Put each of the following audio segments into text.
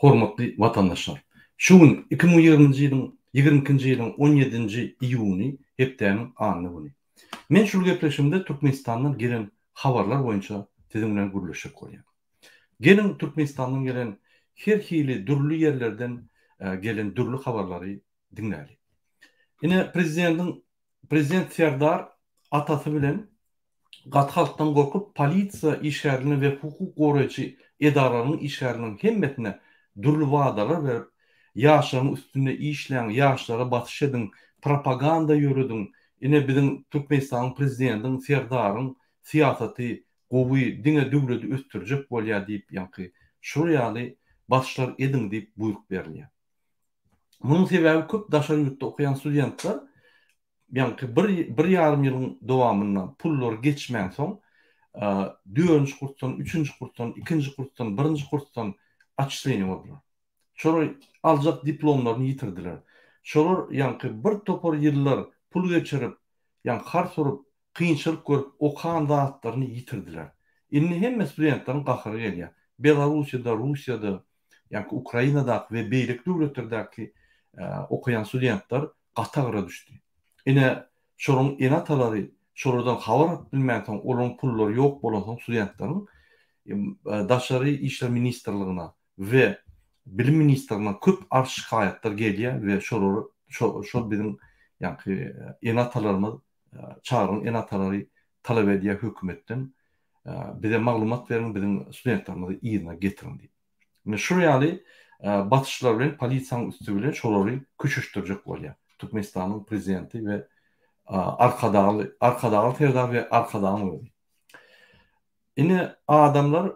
Hormatly vatandaşlar. Şu gün 2020-nji ýylyň 22-nji ýylyň 17-nji iýuny hepdäniň anyny güni. Men şu gepleşimde Türkmenistandan gelen habarlar boýunça sizin bilen gürleşip koýýar. Gelin Türkmenistandan gelen her hili dürlü yerlerden gelen dürlü habarlary dinläli. Ine prezident Serdar atasy bilen gathalkdan gorkup polisiýa işgärlerini we hukuk goraýjy edaralarının işgärlerini hemmetine dürlü wadalar berip ýaşlaryň üstünde işleýän ýaşlara batyş edin, propaganda ýürüdin. Ine biziň Türkmenistanyň prezidentiň Serdaryň siýasaty gowy diňe döwleti östürjek bolýar diýip ýa-ni şu ýaly batyşlar edin diýip buyruk berilýär. Munyň sebäbi köp daşary ýurtda okuyan studentler ýa-ni bir ýarym ýylyň dowamyndan pullar geçmän soň 4-nji kursdan, 3-nji kursdan, 2-nji kursdan, 1-nji kursdan atşylyny boldular. Şolar aljak diplomlaryny ýitirdiler. Şolar ýa-ni bir topar ýyllar pul geçirip, ýa-ni har sorup, kynçylyk görüp okan zatlaryny ýitirdiler. Inni hemme studentlaryň gahyry gelýär. Belarusiýada, Russiýada, ýa-ni Ukrainada we beýlik döwletlerdäki okuyan studentler gatagyra düşdi. Ine şonuň enatalary şolardan habar bilmän soň olaryň pullary ýok bolan soň studentlaryň daşary işler ministrligine we bilim ministrligine köp şikaýetler gelýär we şol biziň ýa-ni enatalarymyz çağırın enatalary talap edýär hökümetden bize maglumat berin biziň studentlarymyzy ýygyna getirin diýip. Ine şu ýaly batyşlar bilen polisiýanyň üstü bilen şolary küçüşdirjek bolýar. Türkmenistanyň prezidenti we arkadagy Serdar we arkadagy. Ine adamlar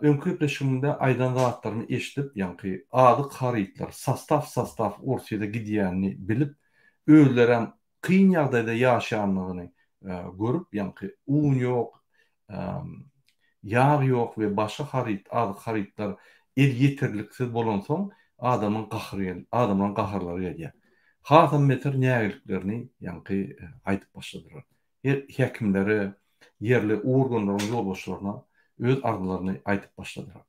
öňkü gepleşiminde aýdan zatlaryny eşitip, ýa-ni ady harytlar, sastav Orsiýada gidýänini bilip, özlerem kyn ýagdaýda ýaşaýanlygyny görüp, ýa-ni un ýok, ýag ýok we başga ady harytlar ýetirliksiz bolan soň adamlaryň gahrlary gelýär. Hasan meter nägeliklerini ýa-ni aýdyp başladylar. Hekimleri, yerli organlaryň ýolbaşçylaryna öz arzularını aýdyp başladylar.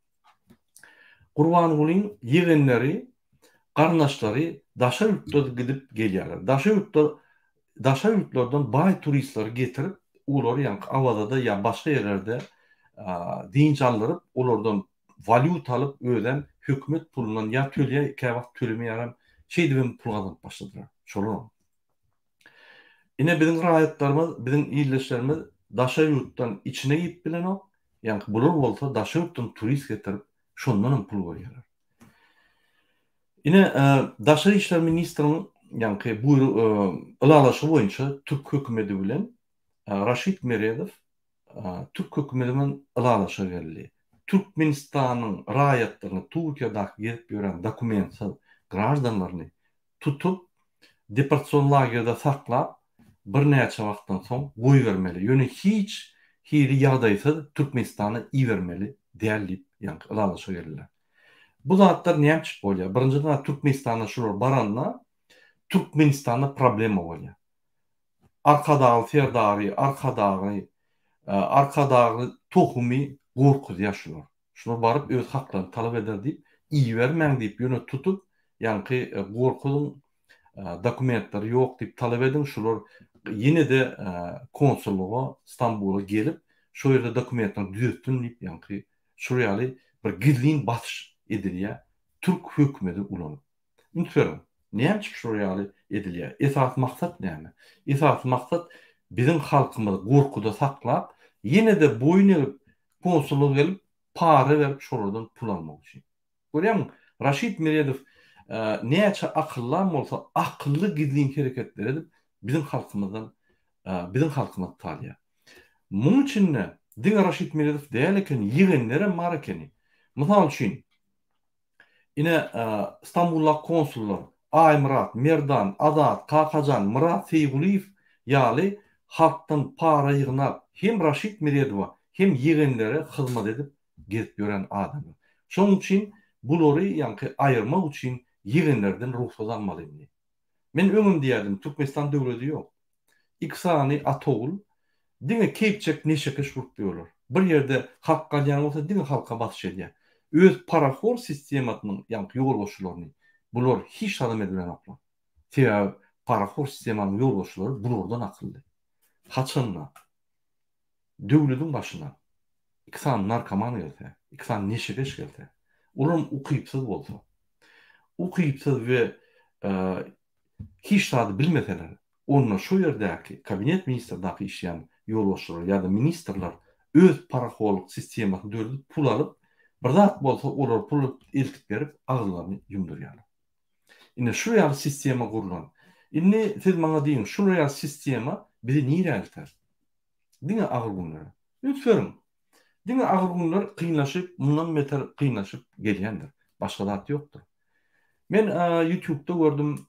Gurbanyň ýegenleri, garnaşlary daşa ýurtlara gidip gelýärler. Daşa ýurtlardan baý turistler getirip, olary ýa-ni awada ýa başga ýerlerde diň çaldyryp, olardan valyuta alyp öden hökümet pulundan ýa tölýe käwagt tölemeýärem şeýdibem pul gazanyp başladylar. Şolar. Ine biziň raýatlarymyz, biziň ýerleşlerimiz daşa ýurtdan içine gip bilen ok, ýa-ni bular bolsa daşa ýurtdan turist getirip şondan pul berýärler. Ine daşa işler ministriniň ýa-ni bu ulalaşy boýunça Türk hökümeti bilen Raşid Meredow Türk hökümeti bilen ulalaşa geldi. Türkmenistanyň raýatlaryny Türkiýede gelip ýören dokumentsiz grajdanlaryny tutup deportasyon lagerinde saklap bir näçe wagtdan soň goý bermeli. Ýöne hiç hili ýagdaýsy Türkmenistana iýermeli diýilip ýa-ni ulalaşa geldiler. Bu zatlar näçe bolýar? Birinjiden Türkmenistana şular baranna Türkmenistanda problema bolýar. Arkadagy Serdary, arkadagy tohumy gorkuz ýaşlar. Şular baryp öz haklaryny talap eder diýip, iýermäň diýip ýöne tutup, ýa-ni gorkuzyň dokumentleri ýok diýip talap edin. Şular ýene de konsulluğa Istanbul'a gelip şu ýerde dokumentleri düzeltdim diýip, ýa-ni şu ýaly bir gizlin batyş edilýär. Türk hökümeti ulanyp. Ünsürüm. Näme şu ýaly edilýär? Esas maksat näme? Esas maksat biziň halkymyzy gorkuda saklap, ýene de boyun egip konsulluğa gelip para berip şolardan pul almak üçin. Görýäňmi? Raşid Meredow näçe akyllan bolsa akylly gizlin hereketler edip biziň halkymyzy talýar. Muň üçin diňe Raşid Meredow däl eken, ýegenlere bar ekeni. Mysal üçin ine Istanbul'a konsullar Aymrat, Merdan, Azat, Kakajan, Murat Seyguliyev ýaly halkdan para ýygnap hem Raşid Meredowa hem ýegenlere hyzmat edip gezip ýören adamlar. Şonuň üçin bulary ýa-ni aýyrmak üçin ýegenlerden ruhsat almaly. Men öňüm diýerdim, Türkmenistan döwleti ýok. İksany atogul diňe kepçek neşekeş guruplar. Bir ýerde halk galýan bolsa diňe halka batyş edýär. öz parafor sistematynyň ýa-ni ýolbaşçylaryny bular hiç adam edilen aklar. Teýär parafor sistemanyň ýolbaşçylary bulardan akylly. Haçanla döwletiň başyna iksan narkoman gelse, iksan neşebeş gelse, olam ukypsyz bolsa, ukypsyz we hiç zady bilmeseler, onda şu ýerdäki kabinet ministrdaky işleýän ýolbaşçylar ýa-da ministrler öz paraholuk sistemasyny döredip pul alyp, bir zat bolsa olar pul eltip berip agzlaryny ýumdurýarlar. Ine şu ýaly sistema gurulan. Inni siz maňa diýin, şu ýaly sistema bizi nire elter? Diňe agyr günler. Lütfen. Diňe agyr günler kynlaşyp, mundan beter kynlaşyp gelýändir. Başga zat ýokdur. Men YouTube'da gördüm,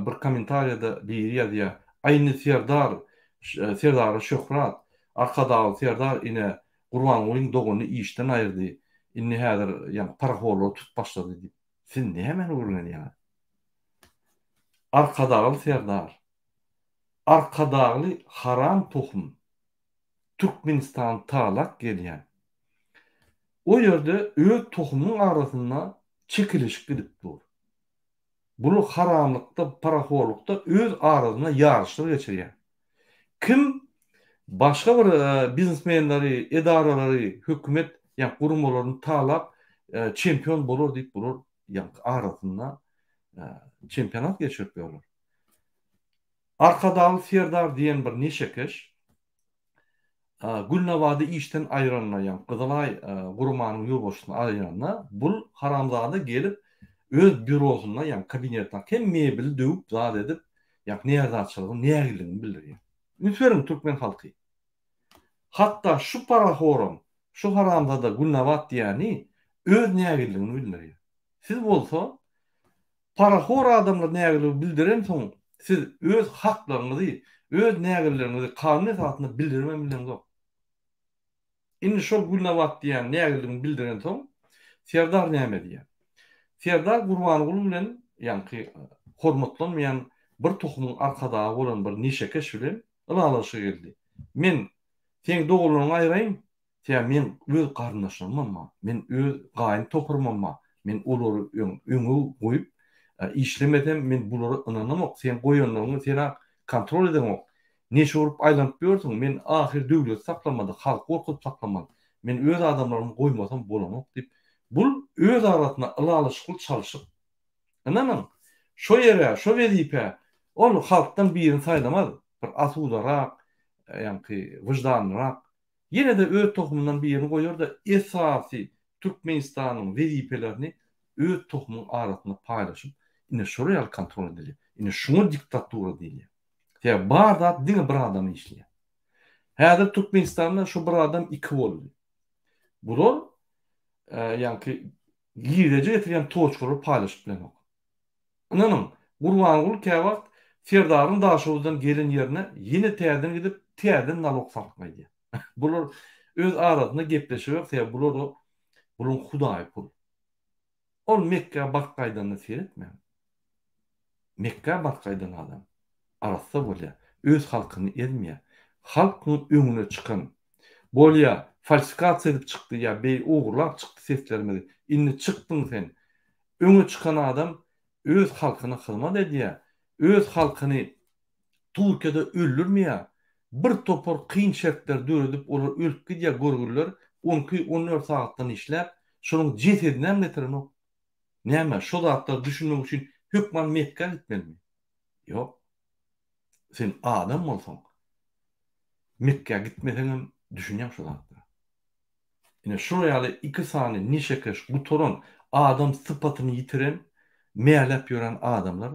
bir komentariyada diýýär, aýny Serdar Şöhrat, arkadagy Serdar ine Gurban Gulyň dogany işden aýyrdy. Inni häzir ýa paraholary tut başlady diýip. Siz näme öwrenýär? Arkadagy Serdar, arkadagy haram tohum Türkmenistan talak gelýän. O ýerde öz tohumyň arasynda çekiliş gidip dur. Bunu haramlykda, paraholukda öz arasyna ýarşyk geçirýär. Kim başga bir biznesmenleri, edaralary, hökümet ýa gurumalaryny talap çempion bolar diýip bular ýa arasynda çempionat geçirip ýörler. Arkadagy Serdar diýen bir neşe kişi Gülnawady işten aýranlaýan, Gyzylay gurumanyň ýolbaşçysyna aýranna, bul haramzada gelip öz bürosunda ýa kabinetinde hem mebel döwüp zat edip, ýa näzatçylygyny, nägiligiňi bildirýär. Ünsürin Türkmen halky. Hatta şu parahorum, şu haramzada Gülnawat diýeni öz nägiligiňi bildirýär. Siz bolsa parahor adamlar nägiligi bildiren soň siz öz haklaryňyzy, öz nägillerinizi kanun esasında bildirmemeliňiz yok. Indi şol Gülnawat diýen nägiligiňi bildiren soň Serdar näme diýär? Serdar Gurban Guly bilen ýa-ni hormatlanmaýan bir tohumyň arkadagy bolan bir neşe kişi bilen ılalaşy geldi. Men sen dogularyňy aýraýyn, sen men öz garyndaşlarymma, men öz gaýyn topurmamma, men olary öňe goýup işlemedem, men bulary ynanamok, sen goýanlaryňy sen kontrol edemok. Neşe urup aýlanyp ýörsiň, men ahir döwlet saklamady, halk gorkup saklamady. Men öz adamlarymy goýmasam bolamok diýip, bul öz arasyna ılalaşyk çalyşyp. Anamyň şo ýere, şo wezipe ol halkdan birini saýlamady. Bir asudarak, ýa-ni wyjdanlyrak, ýene de öz tohumyndan birini goýar da esasy Türkmenistanyň wezipelerini öz tohumyň arasyna paýlaşyp, ine şo ýaly kontrol edilýär. Ine şunu diktatura diýilýär. Ýa barda diňe bir adam işleýär. Häzir Türkmenistanda şu bir adam iki boldy. Bular ýa-ni giýerje getirýän toçkary paýlaşyp bilen ok. Ananyň Gurban Guly käwagt Serdaryň daşywydan gelen ýerine ýene täzeden gidip täzeden nalog salmaýdy. Bular öz arasynda gepleşip, bular Hudaý pul. Ol Mekke bakgaýdan seretmä. Mekke bakgaýdan adam arasda bolýar. Öz halkyny edmeýär. Halkyň öňüne çykan bolýar, falsifikasiýa edip çykdy ýa bey ugurlap çykdy seslermedi. Indi çykdyň sen. Öňe çykan adam öz halkyna hyzmat edýär. Öz halkyny Türkiýede öldürmeýär. Bir topar kyn şertler döredip olar ölüp gidýär görgürler. 12-14 saatdan işläp, şonuň jesedini hem getiren ok. Näme? Şo zatlar düşünmek üçin hökman Mekke gitmeli. Yok. Sen adam bolsaň Mekke gitmeseň düşünýär şo zatlar. Ine şo ýaly iki sany neşekeş gutoran adam sypatyny ýitiren, meýlep ýören adamlar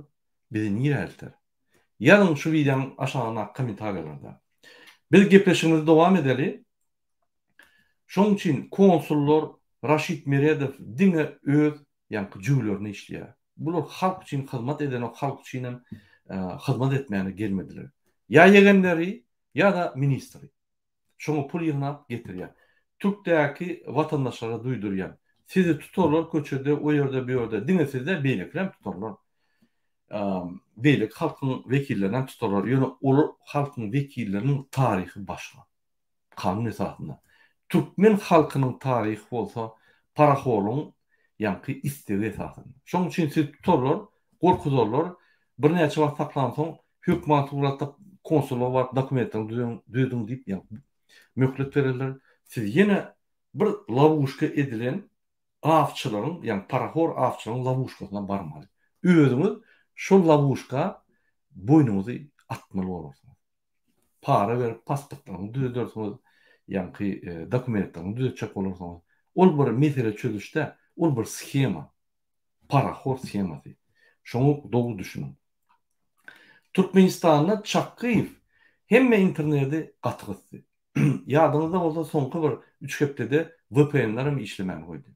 bizi nire elter. Yarın şu videonun aşağına komentarlarda. Biz gepleşimizi devam edeli. Şoň üçin konsullar Raşid Meredov diňe öz ýa-ni jüwlerini işleýär. Bular halk üçin hyzmat eden, halk üçin hyzmat etmäne gelmediler. Ya yegenleri ya da ministri. Şoňa pul ýygnap getirýär. Türkdäki watandaşlara duýdurýar. Sizi tutarlar köçede, o ýerde, bu ýerde. Diňe sizde beýleklem tutarlar. Beýlek halkyň wekillerinden tutarlar. Ýöne olar halkyň wekilleriniň taryhy başga. Kanun esasında. Türkmen halkynyň taryhy bolsa paraholun ýa-ni istegi esasında. Şoň üçin siz tutarlar, gorkuzarlar, bir näçe wagt saklan soň hökümet uratda konsullar bar dokumentlerini düzüň diýip ýa möhlet bererler. Siz ýene bir lawuşka edilen awçylaryň, ýa-ni parahor awçylaryň lawuşkasyna barmaly. Özüňiz şol lawuşka boynuňyzy atmaly bolarsyňız. Para berip pasportlaryňy düzeltirsiňiz, ýa-ni dokumentlaryňy düzeltjek bolarsyňız. Ol bir mesele çözüşde, ol bir schema, parahor skemasy. Şoňu dogry düşünin. Türkmenistanda Çakkyýew hemme interneti gatgysdy. Ýadyňyzda bolsa soňky bir 3 hepdede VPN-ler işlemän goýdy.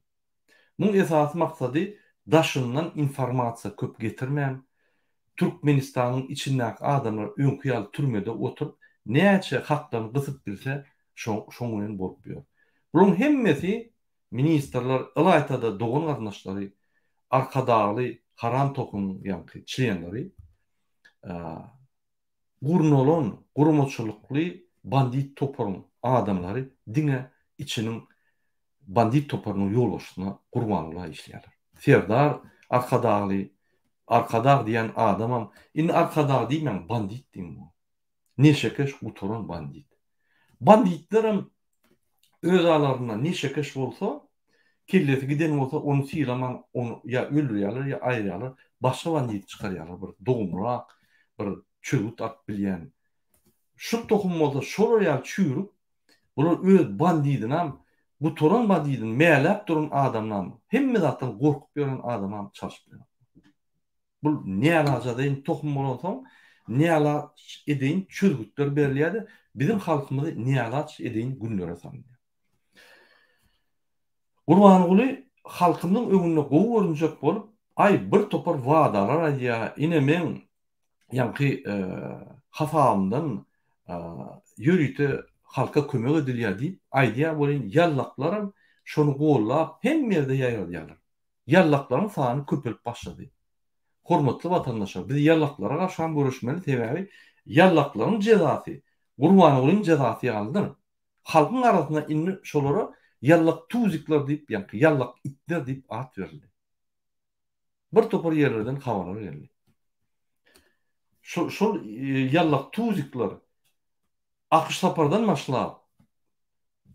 Muň esasy maksady daşyndan informasiýa köp getirmän, Türkmenistanyň içindäki adamlar öňkü ýaly türmede oturup näçe hakdan gysyp bilse şoň bilen bolup ýör. Buların hemmesi ministrler, ılaytada dogan garnaşlary, arkadaly, haram tokun ýa-ni çilenleri, gurnolon, gurumçulukly bandit toparyň adamlary diňe içiniň bandit toparynyň ýolbaşyna gurbanlyğa işleýärler. Serdar arkadaly, arkadag diýen adamam, indi arkadag diýmän bandit diýin bu. Neşekeş gutoran bandit. Banditlerim öz aralarında neşekeş bolsa, kellesi giden bolsa onu sıylaman, onu ya öldürýärler ya aýrýarlar, başga bandit çykarýarlar, bir dogumrak, bir çögüt at bilýän. Şu tohum bolsa şol ýa çüýürüp, bular öz bandidinam, gutoran bandidin meýläp duran adamlam, hemme zatdan gorkup ýören adamam çalyşyp. Bu nälajadyň tohum bolansoň, nälaç ediň çürgütler berilýärdi. Bizim halkymyzy nälaç ediň günlere sanýar. Gurbanyňly halkymyň öňünde gowy görünjek bolup, ay bir topar wadalar aýdýar, ine men ýa-ni hafamdan ýürüýte halka kömek edilýär diýip aýdýar bolan ýallaklaram şonu gollap hemme ýerde ýaýralýarlar. Ýallaklaryň sany köpelip başlady. Hormatly watandaşlar, biz ýallaklara garşy görüşmeli sebäbi ýallaklaryň jezasy, gurbanyň jezasy ýaldyr. Halkyň arasynda inni şolara ýallak tuzikler diýip, ýa-ni ýallak itler diýip at berildi. Bir topar ýerlerden habarar geldi. Şol ýallak tuzikler Akış Sapardan başlap,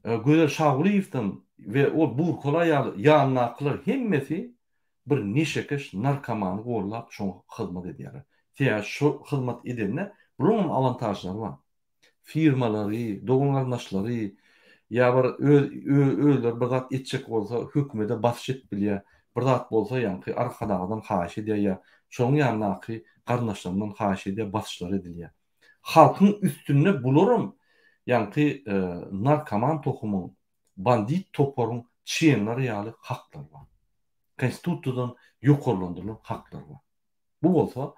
Gözel Şaguliýewden we o Burkola ýanlaklar hemmesi bir neşekeş narkomany gollap şoň hyzmat edýärler. Teýär şu hyzmat edenne buların avantajlary bar. Firmalary, dogan garnaşlary, ýa bir özler bir zat etjek bolsa hökümete basyş etbilýär. Bir zat bolsa ýa-ni arkadagydan haýyş edýär, şoň ýanlaky garnaşlaryndan haýyş edýär, basyşlar edilýär. Halkyň üstünde bulurum, ýa-ni narkoman tohumyň, bandit toparyň çiýenleri ýaly haklar bar. Konstitusiýadan ýokarlandyrylan haklar bar. Bu bolsa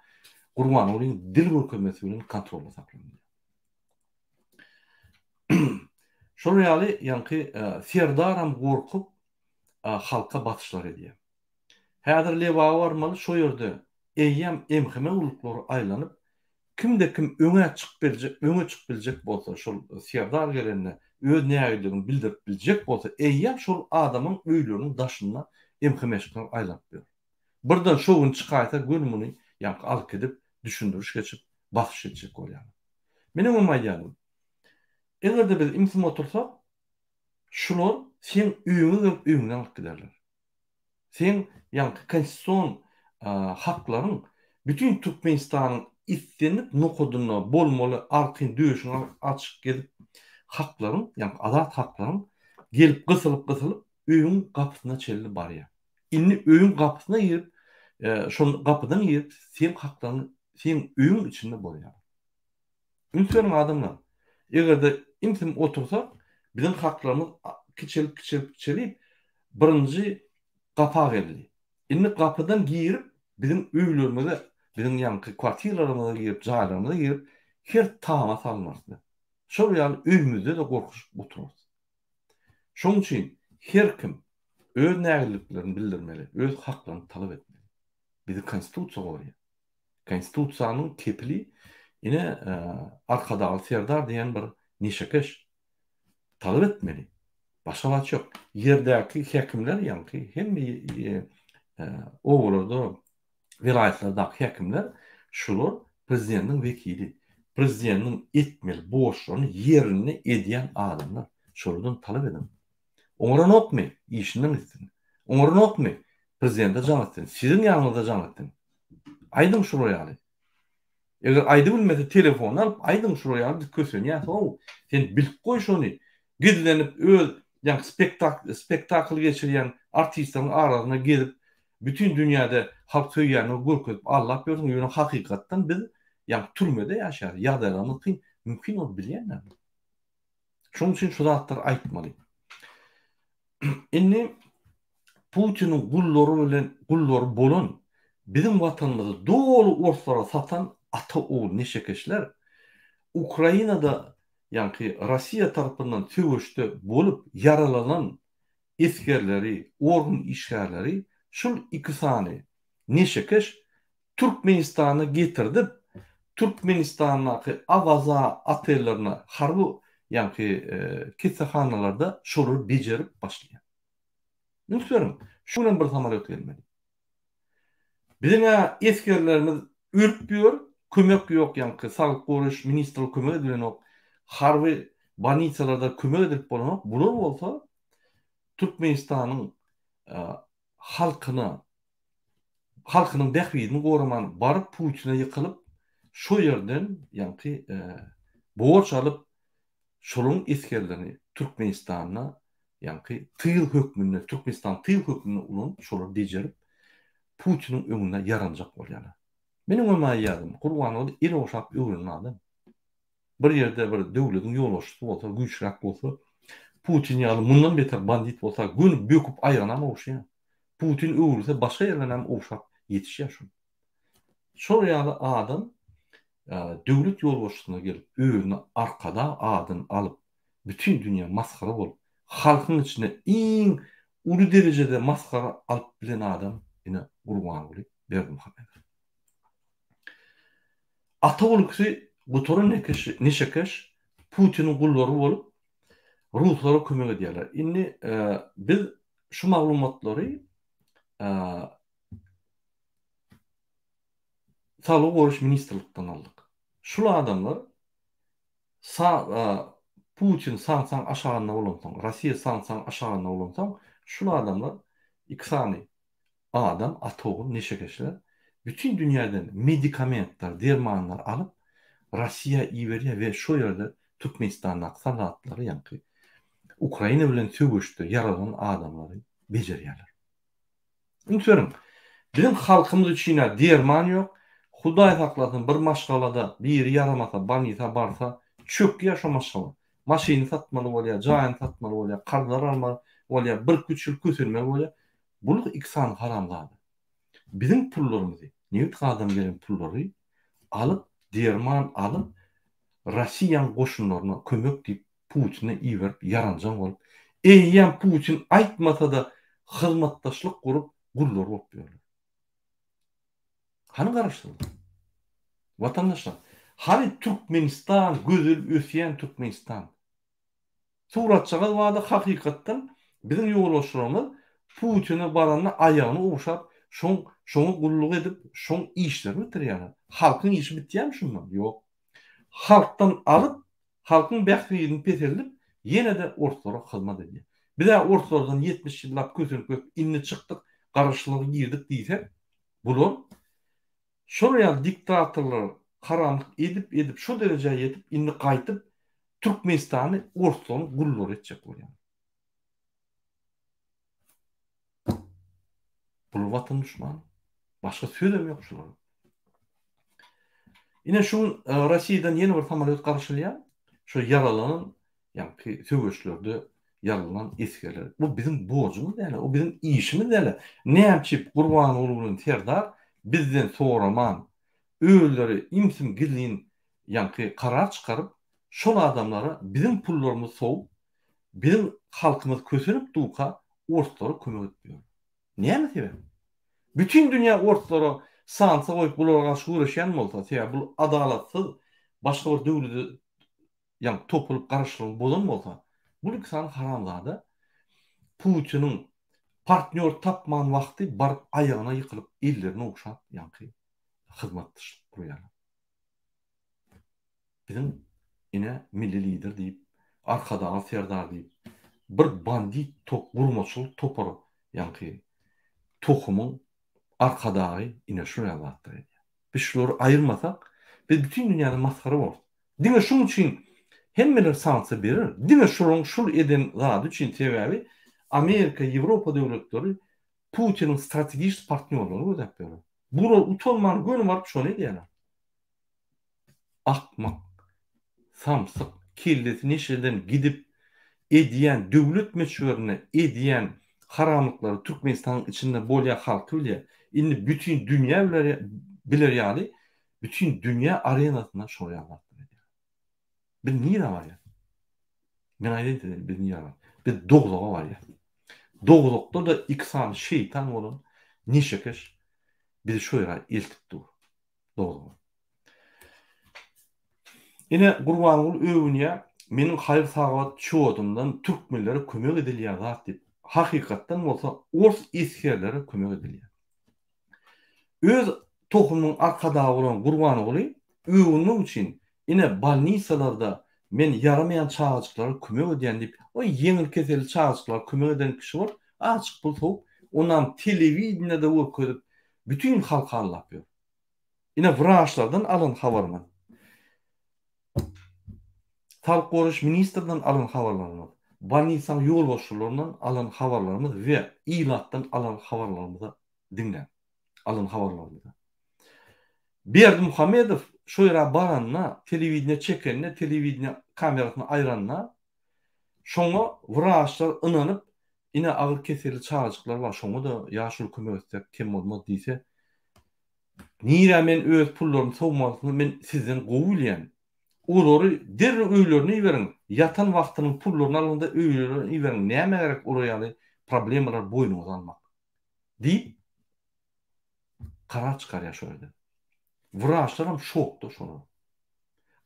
Gurbanyň dil görkezmesi bilen kontrolda saklanýar. Şol ýaly ýa-ni serdaram gorkup halka batyşlar edýär. Häzir lewa barmaly şo ýerde eýýem emhime uluklary aýlanyp kimde kim öňe çykyp biljek bolsa, şol serdar gelende öz näýdigini bildirip biljek bolsa, eýýem şol adamyň öýleriniň daşyna emhimeşikler aýlanyp ber. Birden şo gün çykaýsa gönümini ýa-ni alyp gidip düşündürüş geçip basyş etjek bolýar. Menim ummaýanym. Egerde biz imsim otursak, şular sen öýüňden alyp giderler. Sen ýa-ni konstitusiýon haklaryň bütün Türkmenistanyň istenip nokudyna bolmaly arkyň döşüňe açyk gelip haklaryň, ýa-ni azat haklaryň gelip gysylyp öýüň gapysyna çelli barýar. Inni öýüň gapysyna girip, şol gapydan girip sen haklaryň sen öýüň içinde bolýar. Ünsüň adamlar, egerde imsim otursak, bizim haklarymyz kiçilip birinji gapa geldi. Inni gapydan girip bizim öýlerimize, bizim ýa-ni kwartiralarymyza girip, jaýlarymyza girip her tama salmarsy. Şol ýaly öýümizde de gorkuş otururuz. Şoň üçin her kim öz näçiliklerini bildirmeli, öz haklaryny talap etmeli. Bizi konstitusiýa gorýar. Konstitusiýanyň kepili ine arkadagy serdar diýen bir neşekeş talap etmeli. Başka bat yok. Yerdäki häkimler ýa-ni hemme owalarda, vilayetlerdaky häkimler şular prezidentiň vekili. Prezidentiň etmeli borçlaryny ýerine edýän adamlar. Şoldan talap edin. Oňra nokmy? İşinden gitsin. Oňra nokmy? Prezidente jan etsin. Sizin ýanyňyzda jan etsin. Aýdyň şu ýaly. Eger aýdy bilmese telefon alyp aýdyň şu ýaly kösenýär. Sen bilip goý şonu. Gizlenip öz spektakl geçirýän artistlaryň arasyna gelip bütün dünýäde halk söýýäni görkezip Allah bersin ýöne hakykatdan biz türmede ýaşar. Ýagdaýlarymyz mümkin bol bilýänler. Şoň üçin şu zatlar aýtmaly. Indi Putinin gullary bolan bizim watanymyzy dolu ortlara satan ata oğul neşekeşler Ukrainada Rossiya tarapyndan töweşde bolup yaralanan eskerleri, orgun işgärleri şol iki sany neşekeş Türkmenistana getirdip Türkmenistanyň awaza atellerine harby ketsehanalarda şoları bejerip başlaýar. Nüksörüm, şunun bir samaryot gelmeli. Bizine eskerlerimiz ürküyor, kömek yok sağlık goruş, ministrlik kömek edilen ok, harbi banitsalarda kömek edip bolan ok, bular bolsa Türkmenistanyň halkynyň bähbidini goraman baryp Putin'e ýykylyp, şo ýerden borç alyp şoluň eskerlerini Türkmenistanyna tyl hökmüne, Türkmenistan tyl hökmüne ulan şolar bejerip Putin'in öňünde yaranjak bolýar. Meniň öňüme ýadım, gurban bolup el oşap öwrülen adam. Bir ýerde bir döwletiň ýolbaşçysy bolsa, güýçlük bolsa, Putin ýaly mundan beter bandit bolsa, gün böküp aýranam oşýar. Putin öwrülse başga ýerden hem oşap ýetişýär şu. Şol ýaly adam döwlet ýolbaşçysyna gelip, öwrüne arkada adyn alyp, bütün dünýä maskara bolup, halkyň içinde iň uly derejede maskara alyp bilen adam ine Gurbanuly Berdimuhamedov. Ata ulukysy Gutoran neşekeş Putinin gullary bolup Ruslara kömek edýärler. Indi biz şu maglumatlary Sağlyk goruş ministrlikden aldyk. Şul adamlar Putin sansaň aşagyna bolansaň, Rossiya sansaň aşagyna bolansaň, şul adamlar iksany adam, atoğul, neşekeşler bütün dünýäden medikamentler, dermanlar alıp Rossiya iýerýär we şo ýerde Türkmenistanyň salatlary Ukraina bilen söwüşde yaralan adamlary bejerýärler. Ünsörüm, bizim halkymyz üçin derman ýok. Hudaý saklasyn bir maşgalada bir yaramasa, banita barsa çök ýaşamaşaly. Maşyny satmaly bolýar, jaýyn satmaly bolýar, karlar almaly bolýar, bir küçül kösürme bolýar. Bulu iksan haramlady. Bizim pullarymyzy, newt adam gelen pullary alyp, derman alyp, Rossiýanyň goşunlaryna kömek diýip Putin'e iýerip yaranjan bolup, eýýän Putin aýtmasa da hyzmatdaşlyk gurup gullar bolup ýörler. Hany garaşdyryl? Vatandaşlar, hany Türkmenistan, gözül ösýän Türkmenistan. Suratçaga wada hakykatdan bizim ýolbaşçylarymyz Putin'e baranyna aýagyny owşap, şoňa gulluk edip, şoň işlerini bitirýärler. Halkyň işi bitýärmi şundan? Ýok. Halkdan alyp, halkyň bähbidini peterilip, ýene-de ortalara hyzmat edýär. Bir de ortalardan 70 ýyllap kösünüp inni çykdyk, garaşlygy girdik diýsek, bular şol ýaly diktatorlar karanlyk edip şo derejeye ýetip inni gaýtyp Türkmenistany ortadan gullar etjek bolýar. Bu watan düşman. Başga sözüm ýok şular. Ine şu Rossiýadan ýene bir samaryot garşylýar. Şu yaralanan söwüşlerde yaralanan eskerler. Bu bizim borcumuz däl, o bizim işimiz däl. Näçip Gurbanoğlu'nun Serdar bizden soraman öýleri imsim gizlin karar çıkarıp şol adamlara bizim pullarymyzy soğup bizim halkymyz kösenip duka ortalara kömek etmiyor. Näme sebep? Bütün dünýä ortalara sansa goýup bulara garşy güreşýän bolsa, bu adalatsyz başga bir döwleti topulup garaşlyk bolan bolsa, bu ikisany haramlady Putin'in partnör tapman wagty barıp ayagyna ýykylyp ellerini okşap ýanky hyzmatdyş buraya. Bizim ine milli lider diýip, arkadagy serdar diýip, bir bandit top gurmaçyl topar ýanky tohumyň arkadagy ine şuraya batdyr. Biz şolary aýyrmasak, biz bütün dünýäde maskara bolar. Diňe şuň üçin hemmeler sansa berer. Diňe şol eden zat üçin sebäbi Amerika, Ýewropa döwletleri Putinin stratejik partnörleri gözep berer. Bular utanmany gönü baryp şonu diýerler. Akmak, samsyk, kellesi neşeden gidip ediyen, döwlet meçhurlarına ediyen haramlıkları Türkmenistan'ın içinde bolýa halky bilýär. Indi bütün dünýä biler ýaly, bütün dünýä arenasyna şoňa ýaly. Bir niýe var ya? Men aýdym, bir niýe var. Bir doglaga var ya. Doglukda da iksan şeytan bolan neşekeş bizi şu ýere eltip dur. Doglaga. Ine Gurbanyň öwünýe meniň haýyr sagat çoğudumdan türkmenlere kömek edilýär zat diýip. Hakykatdan bolsa ors iskerlere kömek edilýär. Öz tohumyň arkadagy bolan Gurbanyň öwünüň üçin ine balnisalarda men yaramayan çağaçyklara kömek edýän diýip, o ýeňil keseli çağaçyklara kömek eden kişi bar, açyk bolsa ondan telewizionyada öküdip bütün halka anlap ber. Ine wraçlardan alan habarman. Sağlyk goruş ministrden alan habarlarymyz, balnisaň ýol başçylaryndan alan habarlarymyz we ilatdan alan habarlarymyzy dinle. Alan habarlarymyz. Berdi Muhammedow şu ýere baranna, telewizionyna çekenine, telewiziony kamerasyny aýranna, şoňa wraçlar ynanyp, ine agyr keseli çağaçyklar bar, şoňa da ýaşul kömek etsek kim bolmaz diýse, niýe men öz pullarymy sowmagyny men sizden gowulýan. Olary derre öýlerini ýeberin. Yatan wagtynyň pullaryny alanda öýlerini ýeberin. Näme gerek olaýaly problemalar boýnuňyza almak. Diýip karar çykarýar şöyle. Wraçlaram şokda şonu.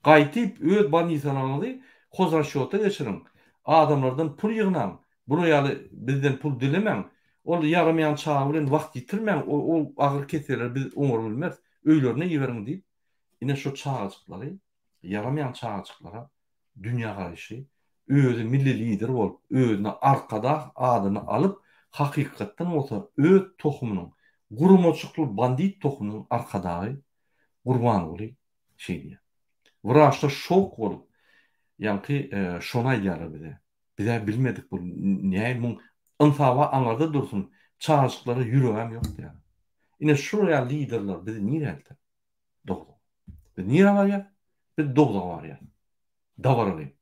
Gaýtyp öz balnisalaryny hozraşýota geçirin. Adamlardan pul ýygnan. Bunu ýaly bizden pul dilemeň. Ol yaramayan çağa bilen wagt ýitirmeň. Ol agyr keseler biz oňur bilmez. Öýlerini ýeberin diýip ine şu çağaçyklary yaramayan çağaçyklara dünýä garaşy, özü milli lider bolup, özüne arkada adyny alyp, hakykatdan bolsa öz tohumynyň, gurmaçykly bandit tohumynyň arkadagy Gurban boly şey diýär. Wraçda şok bolup, ýanky şona ýaly bize. Bize bilmedik bu näme bu ynsawa aňarda dursun, çağaçyklara ýüregem ýok diýär. Ine şuraya liderler bizi niýe eltip? Dogla. Biz niýe var ýa? Bir dogla var ýa. Dawarly.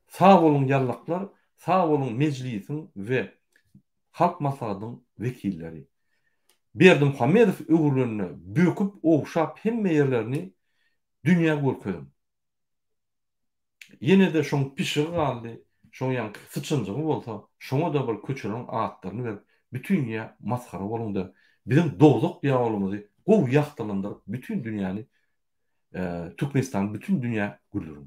Sağ bolun ýallaklar, sağ bolun meclisiň we halk maslahatynyň wekilleri. Berdi Muhammedow öwürlerini böküp okşap hemme ýerlerini dünýä görkezdim. Ýene de şoň pişir galdy, şoň ýanky sıçynjygy bolsa, şoňa da bir köçüriň atlaryny berip bütün ýa maskara bolundy. Bizim dogzuk ýagolymyzy gow ýaktylandyryp bütün dünýäni Türkmenistan bütün dünýä gülür.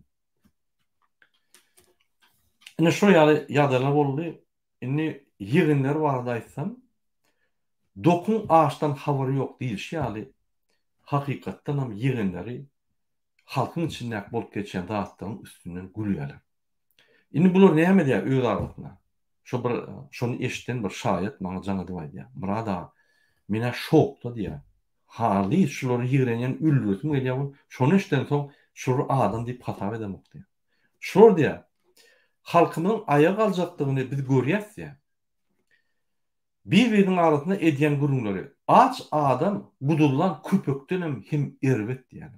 Ine şu ýagdaýlar boldy. Indi ýygyňlar barada aýtsam, dokun ağaçtan habary ýok diýişýäli. Hakykatdan hem ýygyňlary halkyň içinde bolup geçen dağıtların üstünden gülýärler. Indi bular näme diýär öz arasyna? Şonu eşitden bir şaýat maňa jaňa diýär. Murada mene şokda diýär. Hali şolary ýigrenýän üllüsüm gelýär. Şonu eşitden soň şu adam diýip hatap edemok diýär. Şol diýär. Halkymyň aýag aljakdygyny biz görýäs ya. Bir-biriniň arasynda edýän gürüňleri. Aç adam budullan köpekden hem erbet diýär.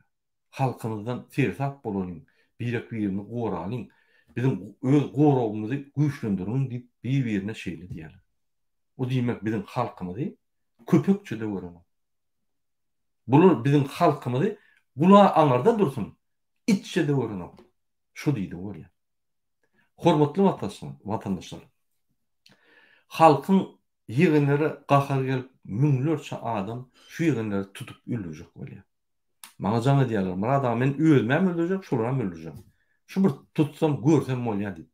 Halkymyzdan fersat bolalyň, bir-birini goralyň, bizim öz gorawymyzy güýçlendirin diýip bir-birine şeýle diýär. O diýmek bizim halkymyzy köpekçede görýär. Bular bizim halkymyzy gula aňarda dursun, iççede görýär. Şu diýdi bolýar. Hormatly watandaşlar. Halkyň ýygyňlary gahar gelip müňlerçe adam şu ýygyňlary tutup öldürjek bolýar. Maňa jaňa diýerler, "Murada men özmem öldürjek, şolara öldürjek. Şu bir tutsam, görsem bolýar" diýip.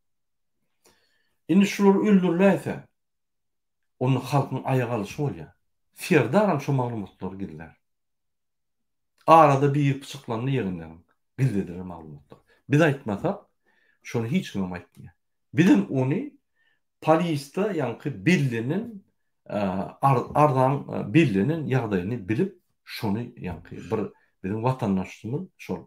Indi şular öldürläse, Onu halkın ayağa alışı bolýar. Serdaram şu maglumatlar gildiler. Arada bir pıçıklanma yerinden gildiler maglumatlar. Biz aýtmasak, şonu hiç kim aýtmaýar. Bizim onu poliste yankı billinin ardan billinin ýagdaýyny bilip şonu yankı bir bizim vatandaşymyz şol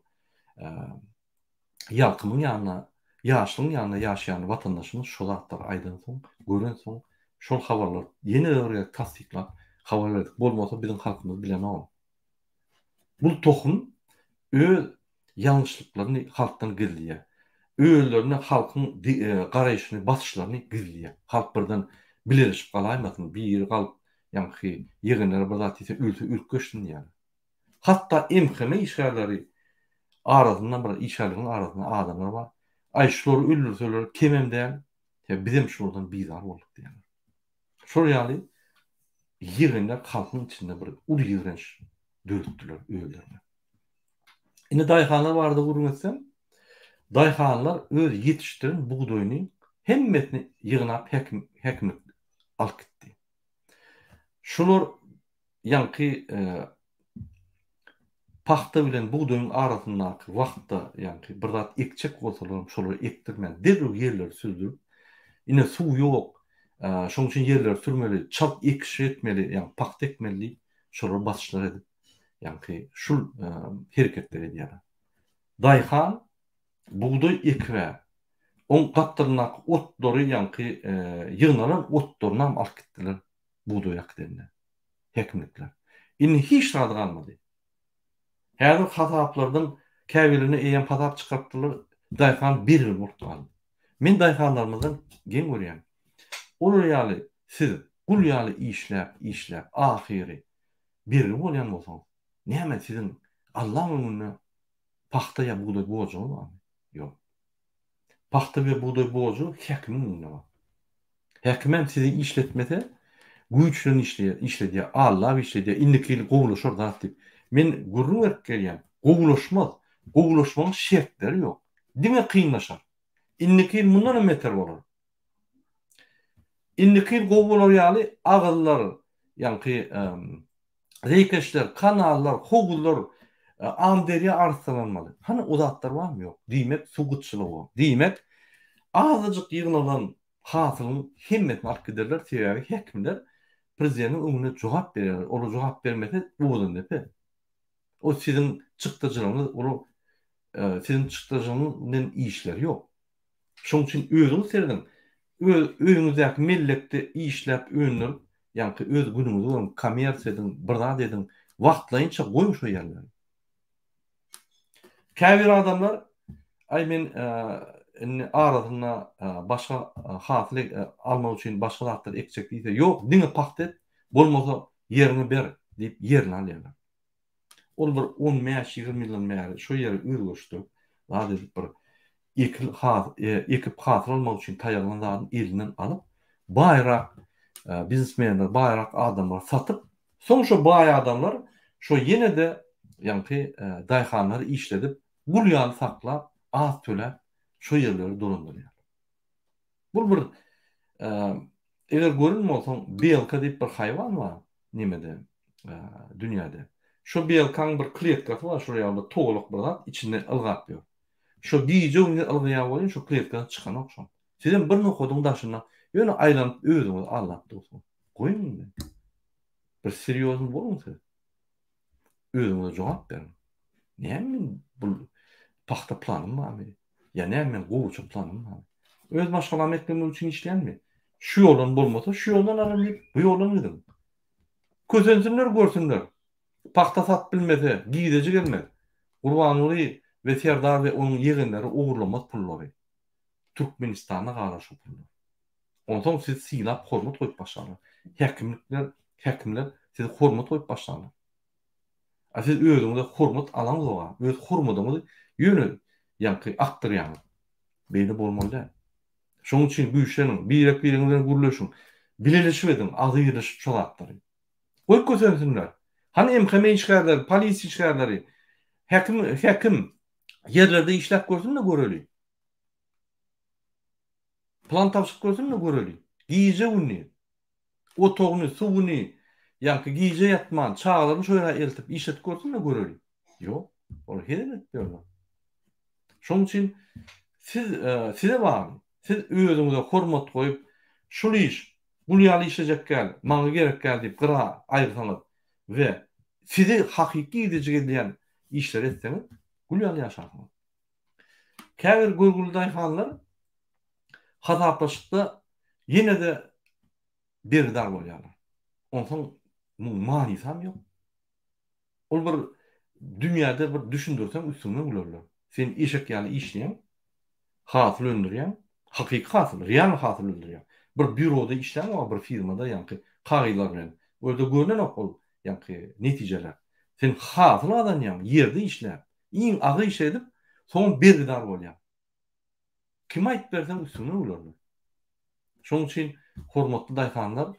ýalkymyň ýanyna, ýaşlyň ýanyna ýaşaýan vatandaşymyz şol zatlar aýdan soň, gören soň şol habarlar ýene tasdiklap habar berdik. Bolmasa bizim halkymyz bilen ol. Bu tohum öz ýalňyşlyklaryny halkdan gizliýär. Öýlerini halkyň garaýşyny, basyşlaryny gizliýär. Halk birden bilerişip galaýmasyn, bir ýeri galyp ýa-ni ýygynyra bir zat ise ürkeşsin ýaly. Hatda emheme işgärleri arasyndan bir işgärligiň arasynda adamlar bar. Ay şolary öldürseler kemem däl. Bizim şoldan bizar boldyk diýär. Şol ýaly ýygynlar halkyň içinde bir uly ýigrenç döretdiler öýlerini. Ine daýhanlar bardy gurmatsam, daýhanlar öz ýetişdiren buğdoýuny hemmetini ýygnap häkimlik alyp gitdi. Şolar ýanky paxta bilen buğdoýyň arasyndaky wagtda ýanky bir zat ekçek bolsalar şolary ekdirmän derrew ýerler süzdürip ine suw ýok. Şoň üçin ýerler sürmeli, çap ekiş etmeli, ýani paxta ekmeli şolar basyşlar edip ýanky şul hereketler edýär. Daýhan buğdoý ekwe on gatdyrnak otdary ýanky ýygnalan otlaryny alyp gitdiler buğdoý akdende. Häkimlikler. Indi hiç rady galmady. Häzir hataplardan käbirini eýen patap çykartdylar. Daýhan bir ýyl bolupdy. Men daýhanlarymyzdan gen görýän. Olar ýaly siz gul ýaly işläp ahyry bir ýyl bolýan bolsaň, näme sizin Allah önünde paxta ýa buğdoý bojagy barmy? Ýok. Paxta we buğdoý boju häkimiň önünde bar. Häkimem sizi işletmese güýçlen işledýär, Allah işledýär, indiki gowulaşar zat diýip. Men gurrun berip gelýän. Gowulaşmaň şertleri ýok. Dime kynlaşar. Indiki mundan meter bolar. Indiki gowular ýaly agyllar, ýanky rekeşler, kanallar, howullar amderiýa arsalanmaly. Hany o zatlar barmy ýok? Diýmek suwgutçylygy. Diýmek azyjyk ýygnalan hasylyň hemmetini alyp giderler, sebäbi häkimler prezidentin öňüne jogap berýär. Ola jogap bermese bolan depe. O sizin çykdyjyňyz, sizin çykdyjyňyz bilen işleri ýok. Şoň üçin özüňiz serden öýüňizdäki milletde işläp öňünür, ýanky öz günüňizi bolan kommersiýadan bir zat edin, wagtlaýynça goýun şo ýerleri. Käbir adamlar ay men arasynda başga haslyk almak üçin başga zatlar ekjek diýse, ýok, diňe paxta et, bolmasa ýerini ber diýip ýerini alýarlar. Ol bir 10-20 milyon märi şo ýeri özgöçdi. Zat edip bir ekip hasıl almak üçin taýýarlanan zatyny elinden alyp, baýrak biznesmenler, baýrak adamlar satyp, soň şo baý adamlar şo ýene-de ýanky daýhanlary işledip, gul ýaly saklap, az töläp şo ýerleri dolandyrýar. Bu bir eger görün bolsaň, belka diýip bir haýwan bar nimede dünýäde. Şo belkaň bir kletkasy bar, şo ýaly togluk bir zat içinde ylgap ýör. Şo giýje öňe ylgap bolýan, şo kletkadan çykan okşam. Sizin bir nokodyň daşyna ýöne aýlanyp özüňiz allap dursun. Goýun. Bir seriýoz bolun siz. Özüňize jogap berin. Näme bu paxta planym barmy? Ya näme gowuçy planym barmy? Öz başgalarym etmem üçin işleýänmi? Şu ýoldan bolmasa, şu ýoldan alym diýip, bu ýoldan gidim. Kösensinler, görsünler. Paxta sat bilmese, giýdeji gelmez. Gurbanyny we Serdar we onuň ýygynlary ogurlamak pullary. Türkmenistana garaşy pullar. Ondan siz silap hormat goýup başlaryň. Häkimler siz hormat goýup başlaryň. Siz özüňize hormat alaňyz, öz hormatyňyzy ýöne ýanky akdyrýan. Beýle bolmaly. Şoň üçin güýçleniň, birek bilen guruluşyň, bilelişip edin, azyryşyp çalatdyry. Goýup kösensinler. Hani emheme işgärler, polisi işgärleri, häkim yerlerde işläp görsün de göreli. Plan tapşyryp görsün de göreli. Giýje ünni. o toğunu, suwuny, ýa-ki giýje ýatman, çağlaryny şöyle eltip işlet görsün de görelim. Ýok, ol hele etdirler. Şoň üçin size bagly. Siz özüňize hormat goýup, şol iş, bu ýaly işlejek gel, maňa gerek gel diýip gyra aýrsaňyz we sizi hakyky edejek diýen işler etseňiz, bu ýaly ýaşarsyňyz. Käbir gurguldaý hanlar hataplaşykda ýene de berdar bolýarlar. Onsoň manysy ham ýok. Ol bir dünýäde bir düşündirseň üstüňden gülerler. Sen eşek ýaly işleýän, hasyl öndürýän, hakyky hasyl, real hasyl öndürýän. Bir büroda işlän we bir firmada ýa-ni kagylar bilen. Öňde görünen okul ýa-ni netijeler. Sen hasyl adamýan, ýerde işlän, iň agy iş edip, soň berdar bolýan. Kim aýtyp bersen üstüňden gülerler. Şoň üçin hormatly daýhanlar,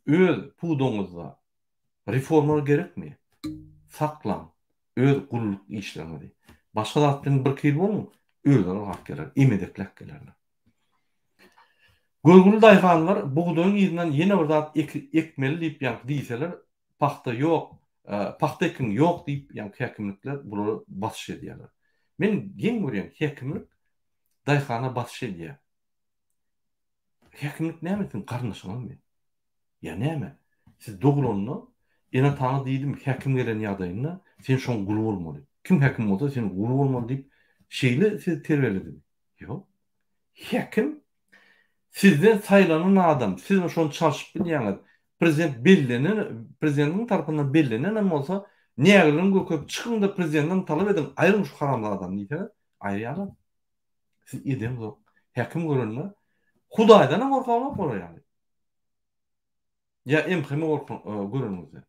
öz pudoňyzda reformalar gerekmi? Saklan, öz guruluk işlemeli. Başka zatdan bir kıyıl bolmu? Özleri hak gelir, emedeklek gelirler. Gölgülü dayfanlar buğdayın ýerinden ýene bir zat ekmeli diýip ýa-ni diýseler, paxta ýok, paxta ekin ýok diýip ýa-ni häkimlikler bulary basyş edýärler. Men geň görýän häkimlik dayhana basyş edýär. Häkimlik näme üçin garnaşyňmy? Ya näme? Siz dogulanyny ene taňy diýdim, häkim gelen ýagdaýynda sen şoň gulu bolmaly. Kim häkim bolsa sen gulu bolmaly diýip şeýle siz terweledin. Ýok. Häkim sizden saýlanan adam, siz şonu çalyşyp bilýäňiz. Prezidentiň tarapyndan bellenen bolsa, nägelen gököp çykyň da prezidentden talap edin, aýryň şu haramly adam diýse, aýrýar. Siz edem zok. Häkim görenler Hudaýdan gorkamak bolar ýaly. Ya emhime görünmüzde.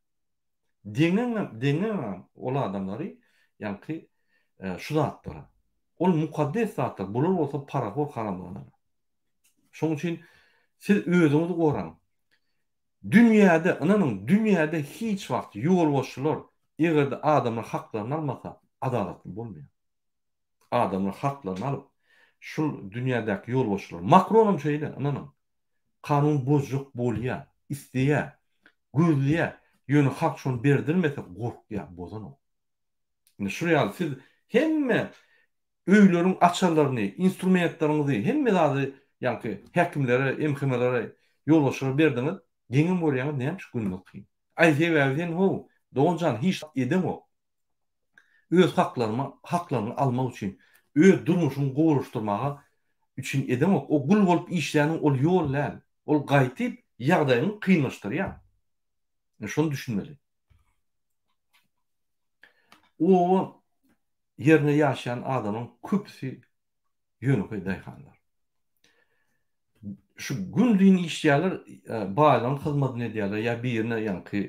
Denen ola adamları ýa-ni şu zatlara. Ol mukaddes zatlar, bular bolsa parahor haramlanlar. Şoň üçin siz özüňizi goran. Dünýäde hiç wagt ýol boşlar, egerde adamlar haklaryny almasa, adalatly bolmaýar. Adamlar haklaryny alyp, şu dünýädäki ýol boşlar. Makronum şeýle, kanun bozjak bolýar. İsteýär, gözleýär, ýöne hak şonu berdirmese gorkýar, bozan o. Şuraya siz hemme öýleriň açarlaryny, instrumentlaryňyzy, hemme zady ýa-ni häkimlere, emhimelere ýolbaşyra berdiňiz, geňin bolýan näme günlük kyn. Aýsewägen ho, doňjan hiç edem o. Öz haklaryny almak üçin, öz durmuşyny gowruşdurmaga üçin edem o. O gul bolup işläniň ol ýollar, ol gaýtyp ýagdaýyny kynlaşdyrýar. Şonu düşünmeli. O ýerine ýaşaýan adamyň köpsi ýönüke daýhanlar. Şu gündüň işçiler baýlan hyzmatyny edýärler, ýa birine ýa-ni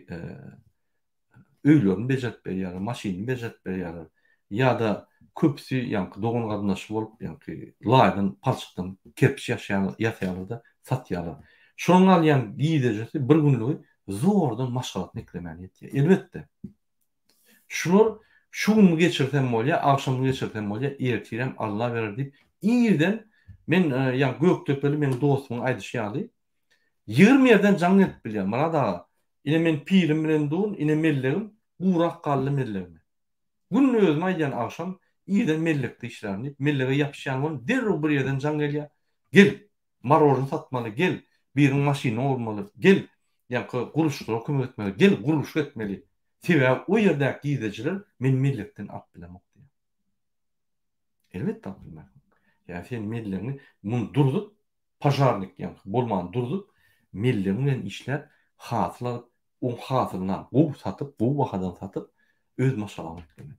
öýlerini bejerip berýärler, maşyny bejerip berýärler. Ýa-da köpsi ýa-ni dogan garnaşy bolup ýa-ni laýdan, palçykdan kerpiç ýaşaýarlar da satýarlar. Şoň alýan giýdejesi bir günlügi zordan maşgalatny eklemeli etdi. Elbetde. Şular şu gün geçirten bolýa, akşam geçirten bolýa, ertirem Allah berer diýip ýerden men ýa Göktöpeli men dostumyň aýdyşýaly 20 ýerden jaň etip bilýär. Mana da ine men pirim bilen dun, ine mellegim burak gally mellegim. Günni özüm aýdýan akşam ýerden mellekde işlerini, mellege ýapyşýan bolan derrüw bir ýerden jaň gelýär. Gel, marorun satmaly, gel. Birin maşyna olmaly, gel. Ýa-ni guruluşlara kömek etmeli, gel guruluş etmeli. Sebäbi o ýerdäki giýdejiler men milletden at bilemek diýär. Elbetde at bilmek. Ýa sen milletini mun durdup, pajarnik ýa-ni bolman durdup, millet bilen işler hasyl o hasylyna gow satyp, gow bahadan satyp öz maşgalatyny etmek.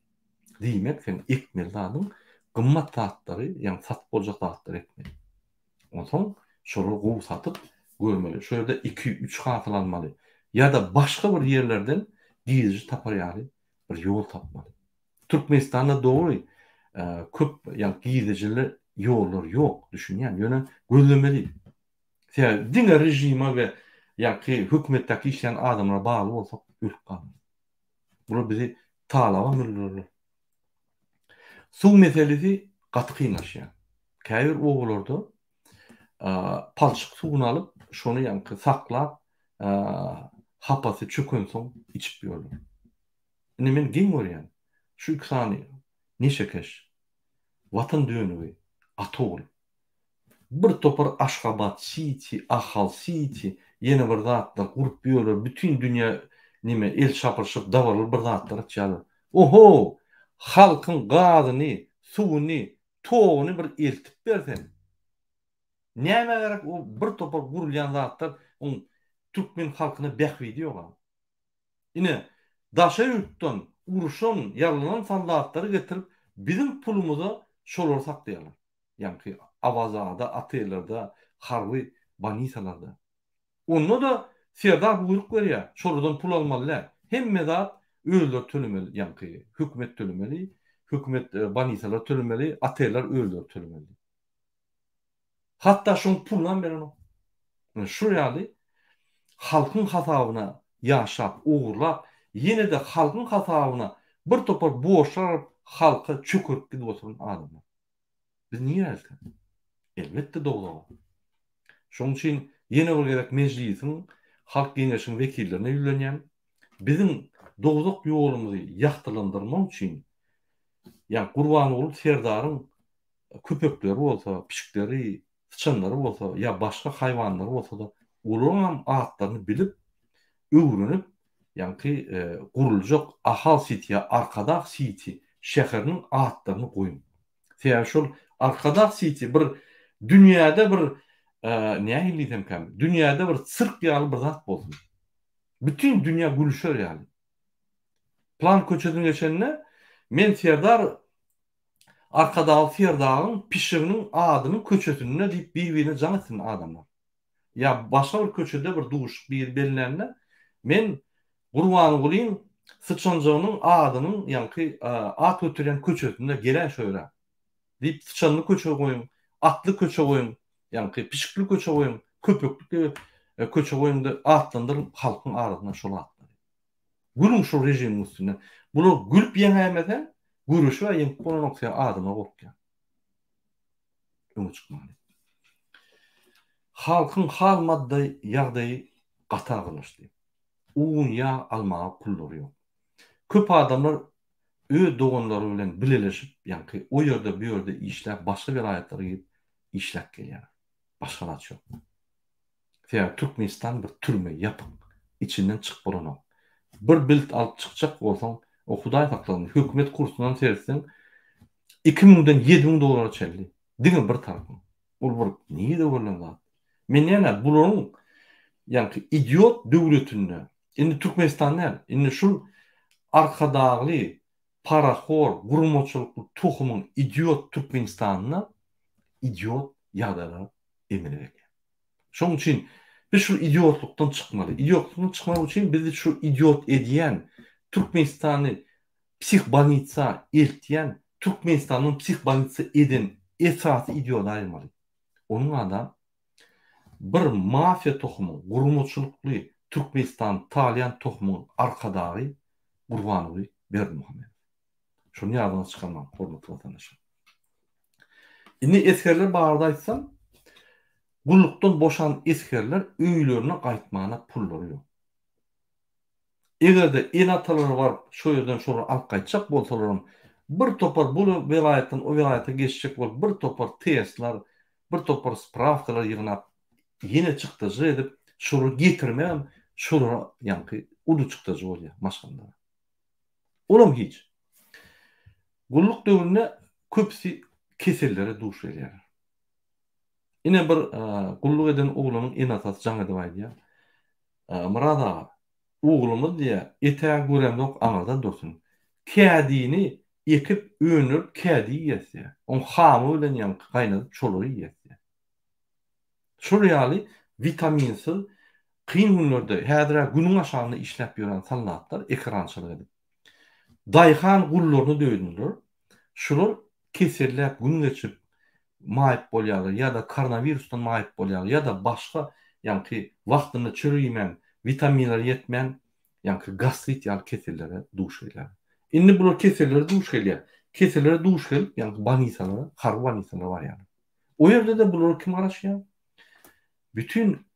Diýmek sen ekmel zadyň gymmat zatlary, ýa-ni sat boljak zatlary etmek. Onsoň şolu gow satyp görmeli. Şöyle 2-3 hasyl almaly. Ya da başga bir ýerlerden giýici tapar ýaly bir ýol tapmaly. Türkmenistanda dogry köp ýa giýiciler ýollar ýok, düşünýän ýöne gözlemeli. Sen diňe rejime we ýa-ki hökümetdäki işleýän adamlara bagly bolsak ölüp galar. Bu bizi talaba müllerler. Suw meselesi gaty kynlaşýar. Käbir oğullarda palçyk suwuny alyp şonu ýa-ni saklap hapasy çöken soň içip ýörler. Ine men giň görýän. Şu ikisany neşekeş, watan dönügi, atol. Bir topar Aşgabat, Siti, Ahal, Siti, yeni bir zatlar gurup ýörler. Bütün dünýä nime el şapyrşyp dawalar bir zatlar çalar. Oho! Halkyň gazyny, suwuny, togyny bir eltip bersen. Näme gerek o bir topar gurulýan zatlar on türkmen halkyna bähwi diýýar. Ine daşa ýurtdan uruşan, ýarlanan saldatlary getirip bizim pulumuza şolar saklaýarlar. Ýani Awazada, Ataylarda, harby banisalarda. Onda da serdar buyruk berýär. Şoladan pul almalylar. Hemme zat öldür tölemeli, ýani hökümet tölemeli, hökümet banisalar tölemeli, ataylar öldür tölemeli. Hatta şoň pullan beren o. Şu ýaly halkyň hasabyna ýaşap, ugurlap, ýene de halkyň hasabyna bir topar boşar halka çökürip gidip oturan adamlar. Biz niye elken? Elbette doglaw. Şoň üçin ýene bir gerek mejlisiň, halk geňeşiň wekillerine ýülenýän. Bizim dogduk ýolumuzy ýaktylandyrmak üçin, ýa Gurbany bolup serdaryň köpekleri bolsa, pişikleri, sıçanları bolsa, ýa başga haýwanlar bolsa da olaryň atlaryny bilip, öwrenip, ýani guruljak Ahal Sitiýe, Arkadak Siti şäheriniň atlaryny goýun. Sebäbi şol Arkadak Siti bir dünýäde bir näme diýsem käm? Dünýäde bir sirk ýaly bir zat bolsun. Bütün dünýä gülüşer ýaly. Plan köçeden geçenine men serdar Arkadaky serdagyň pişiginiň adyny köçetine diýip bir-birine jan etsin adamlar. Ya başga bir köçede bir duş bir bellenle men Gurbany Gulyň sıçanjygynyň adynyň ýani at ötüren köçetinde gelen şöyle diýip sıçanly köçe goýun, atly köçe goýun, ýani pişikli köçe goýun, köpekli köçe goýundy atlandyryp halkyň arasyna şol atlar. Gülüň şu rejim üstüne. Bunu gülüp ýeňämeden görüşü we ýeňip bolan okşaýan adyma gorkýan. Öňe çykmaly. Halkyň hal madda ýagdaýy gata kılışdy. Un ýa almaga pullary ýok. Köp adamlar öz doganlary bilen bileleşip, ýani o ýerde bu ýerde işläp, başga bir aýatlara gidip işläp gelýär. Başga naç ýok. Ýa Türkmenistan bir türme ýapyk, içinden çykyp bolan. Bir bilt alıp çykjak bolsaň, o Hudaý taklaryny hökümet kursundan sersen 2000-den 7000 dolara çeldi. Diňe bir tarapy. Ol bir niýe de bolan? Men ýene bularyň ýani idiot döwletinde, indi Türkmenistan näme? Indi şul arkadagly paraxor, gurumçylykly tohumyň idiot Türkmenistanyna idiot ýagdaýlar emine. Şoň üçin biz şu idiotlukdan çykmaly. Idiotlukdan çykmak üçin bizi şu idiot edýän, Türkmenistany psihbanitsa eltýän, Türkmenistanyň psihbanitsa eden esasy idiot aýrmaly. Onuň adam bir mafia tohumu, gurumçylykly Türkmenistan talyan tohumu arkadagy Gurbany Berdimuhammed. Şunu ýadyna çykarmak, hormatly vatandaşlar. Indi eskerler barada aýtsam, gullukdan boşan eskerler öýlerine gaýtmagyna pullary ýok. Egerde en atalary bar, şo ýerden şolara alyp gaýtjak bolsalar, bir topar bu welaýatdan o welaýata geçjek bolup, bir topar testler, bir topar spravkalar ýygnap, ýene çykdyjy edip, şoları getirmem, şolara ýani uly çykdyjy bolýar maşganda. Olam hiç. Gulluk döwründe köpsi kesellere duş berýär. Ine bir gulluk eden oglanyň en asasy jaňa diýýär. Murada oglumyz diýe etäň göremdok aňardan dursun. Kädini ekip öňür kädi ýetse. On hamy bilen ýani gaýnadyp çolary ýetse. Şol ýaly vitaminsiz kyn günlerde häzir günüň aşagyna işläp ýören sallatlar ekrançylyk edip. Daýhan gullaryny döýdüler. Şolar kesellep gün geçip maýyp bolýarlar ýa-da koronavirusdan maýyp bolýarlar ýa-da başga ýani wagtyny çürüýmän, vitaminler ýetmän ýani gastrit ýaly kesellere duş gelýär. Indi bular kesellere duş gelýär. Kesellere duş gelip ýani banisalara, harby banisalar bar ýani. O ýerde de bular kim araşýar? Bütün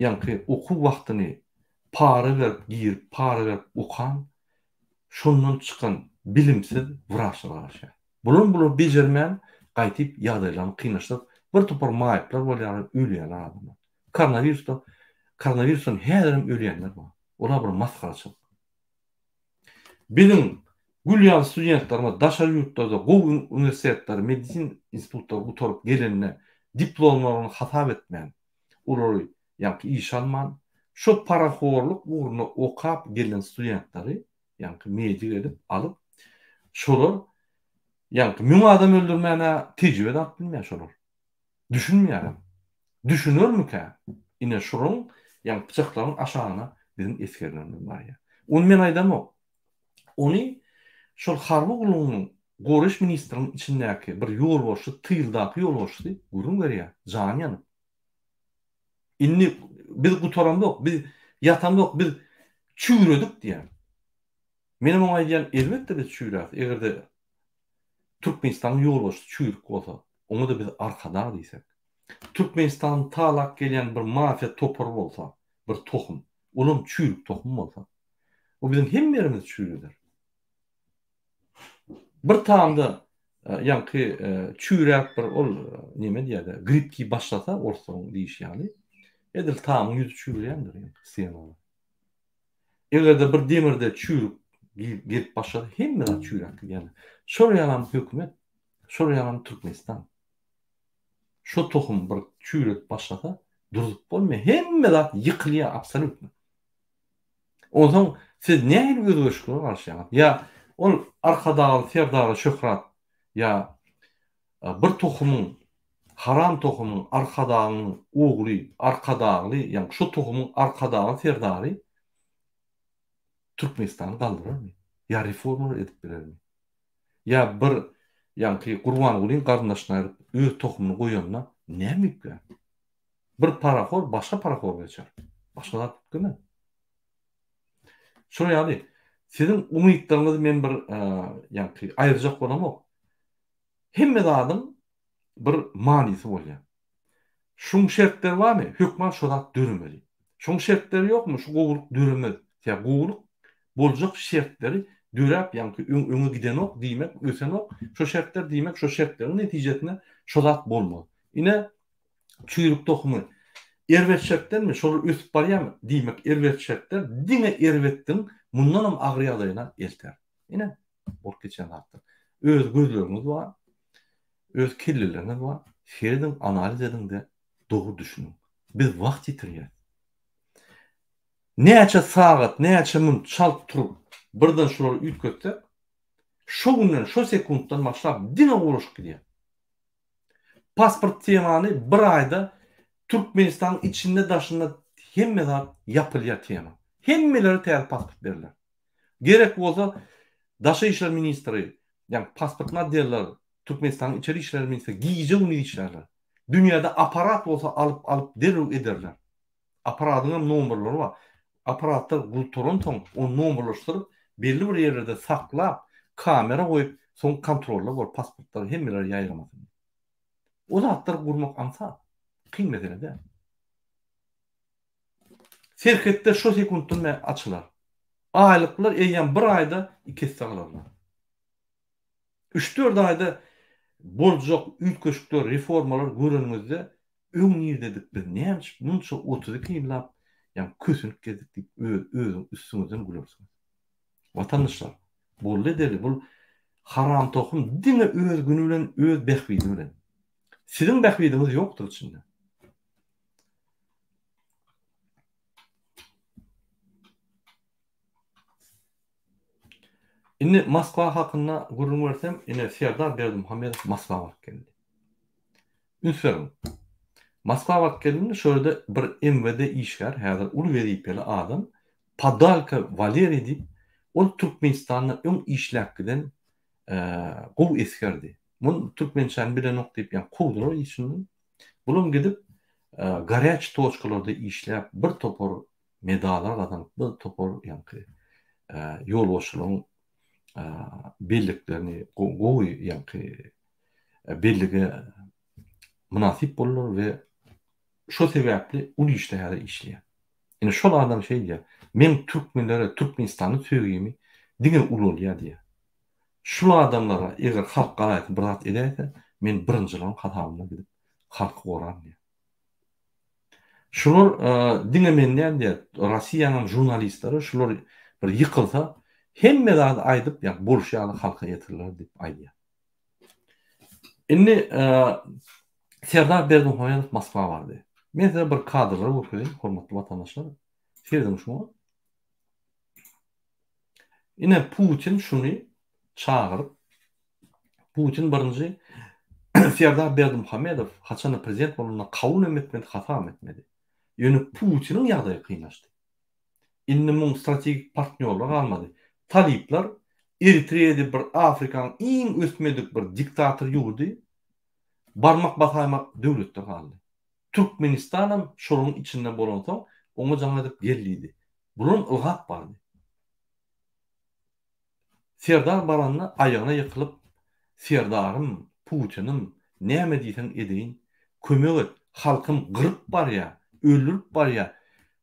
yankı oku wagtyny para berip girip, para berip okan, şondan çıkan bilimsiz wraçlar aşa. Bulun bejermän gaýtyp ýagdaýlary kynlaşdyryp, bir topar maýyplar bolýar, ölýän adamlar. Koronavirusdan häzirem ölýänler bar. Olar bir maskaraçylyk. Bizim gülýan studentlarymyz daşar ýurtlarda, gowy universitetler, medizin institutları gutorup gelenine diplomlaryny hasap etmän, olary ýa-ni iş alman, şo paraxorluk uğruna okap gelen studentlary ýa-ni medik edip alyp, şolar ýa-ni 1000 adam öldürmäne tejribe dap bilmeýär şolar. Düşünmeýär. Düşünürmükä? Ine şurun ýa-ni bıçaklaryň aşagyna bizim eskerlerimiz bar ýa. Onu men aýdamok. Ony şol harby gulunyň Goreş ministriniň içindäki bir ýol boşy, tyýldaky ýol boşy, gurun berýär, jany ýanyp. Inni biz gutoramdok, biz yatamdok, biz çüýredik diýär. Menim oňa aýdýan elbetde biz çüýräs. Egerde Türkmenistanyň ýol boşy çüýrük bolsa, onu da biz arkada diýsek. Türkmenistanyň talak gelen bir mafia topar bolsa, bir tohum, olam çüýrük tohum bolsa, o bizim hemmerimiz çüýrüdir. Bir tamda ýa-ni çüýrek bir ol nime diýär, gripki başlasa ortaň diýişýärli. Edil tamam ýüzü çüýrýändir ýa-ni. Egerde bir demirde çüýrük gelip başlady, hemme zat çüýrek ýa-ni. Şol ýalan hökümet, şol ýalan Türkmenistan. Şo tohum bir çüýrek başlasa, durup bolmaýar, hemme zat ýykylýar absolutny. Ondan siz näme özgörüşge garşy? Ya ol arkadagy serdary şöhrat ya bir tohumyň haram tohumyň arkadagynyň ogly, arkadagy, ýa-ni şu tohumyň arkadagy serdary Türkmenistany galdyrarmy? Ya reforma edip berermi? Ya bir ýa-ni Gurbanulyň garyndaşyna öz tohumyny goýanyna näme ýükler? Bir paraxor başga paraxor geçer. Başga zat ýüklemez. Şo ýaly sizin umytlaryňyzy men bir ýa-ni aýyrjak bolamok. Hemme zadyň bir manysy bolýar. Şuň şertler barmy? Hökmen şo zat dörmeli. Şuň şertleri ýokmy? Şu gowuluk dörmeli. Ya gowuluk boljak şertleri dörep ýa-ni öňe gidenok diýmek, ösenok, şo şertler diýmek, şo şertleriň netijesinde şo zat bolmaly. Ine çüýrük tohumy erwetşekdenmi? Şol ösüp barýarmy? Diýmek erwetşekler diňe erwetdiň mundanam agry ýagdaýyna elter. Ine bolup geçen zatlar. Öz gözleriniz bar, öz kelleleriniz bar. Şerden analiz edin-de dogry düşünin. Biz wagt ýitirýär. Näçe sagat, näçe minut çalyp turup birden şolary üýtgetsek, şo günden, şo sekunddan başlap diňe guruşyp gidýär. Pasport temany bir aýda Türkmenistanyň içinde daşynda hemme zat ýapylýar tema. Hemmeleri täze pasport berler. Gerek bolsa Daşa işler ministri, ýa-ni pasport nadýerler, Türkmenistanyň içeri işler ministri giýje uny işlerler. Dünýäde aparat bolsa alyp derüw ederler. Aparatyň nomerleri bar. Aparatlar gulturon o nomerlaşdyryp belli bir ýerde saklap, kamera goýup, soň kontrollap bol pasportlar hemmeleri ýaýramasyn. O zatlar gurmak ansa kyn meselede. Serketde şo sekunddan açylar. Aýlyklar eýen bir aýda 2 saglarlar. 3-4 aýda boljak üýtgeşikler, reformalar görünmezde öň ýerdedik biz. Näme munça 32 ýyllap ýa-ni kösünüp gezdik diýip özüň üstüňizden gülersiň. Watandaşlar, boldy deli, bul haram tohum diňe öz günü bilen, öz behbidi bilen. Sizin behbidiniz ýokdur içinde. Indi Moskwa hakyna gurrun bersem, ine Serdar Berdimuhammedow Moskwa barıp geldi. Ünsverim. Moskwa barıp geldi, şöyle bir MVD işgär, häzir ulu wezipeli adam, Padalka Valeriy diýip, ol Türkmenistanyň öň işläkden gowy eskerdi. Mun Türkmençany bilenok diýip, ýa kowdular işini. Bulum gidip garyaç toçkalarda işläp, bir topor medallar kazanyp, bir topor ýa-ni ýol boşlugyň belliklerini gowy ýa-ni bellige münasip bollar we şo sebäpli ulu işleri işleýär. Ine şol adam şey diýär, men türkmenlere Türkmenistany söýgemi diňe ululýar diýär. Şol adamlara eger halk garaýat bir zat edäse, men birinjilen hatamyna gidip halky goran diýär. Şular diňe menden diýär, Rossiýanyň jurnalistleri şular bir ýykylsa, hemme zat aýdyp, ýa bolşýaly halka ýetirler diýip aýdýar. Indi Serdar Berdimuhamedov Moskva bardy. Men size bir kadrlar okuýarym, hormatly watandaşlar. Serdim şunu. Ine Putin şunu çağırıp, Putin birinji Serdar Berdimuhamedov haçan prezident bolanyna kabul etmedi, hata etmedi. Ýöne Putinin ýagdaýy kynlaşdy. Indi muň strategik partnerler almady. Talipler Eritreýede bir Afrikanyň iň ösmedik bir diktator ýurdy. Barmak basaýmak döwletler galdy. Türkmenistanam şonuň içinde bolansa, oňa jaňa edip gelýidi. Bunun ılgap bardy. Serdar baranna aýagyna ýykylyp, Serdarym, Putinim, näme diýsen edeýin, kömek et, halkym gyryp barýa, öldürüp barýa.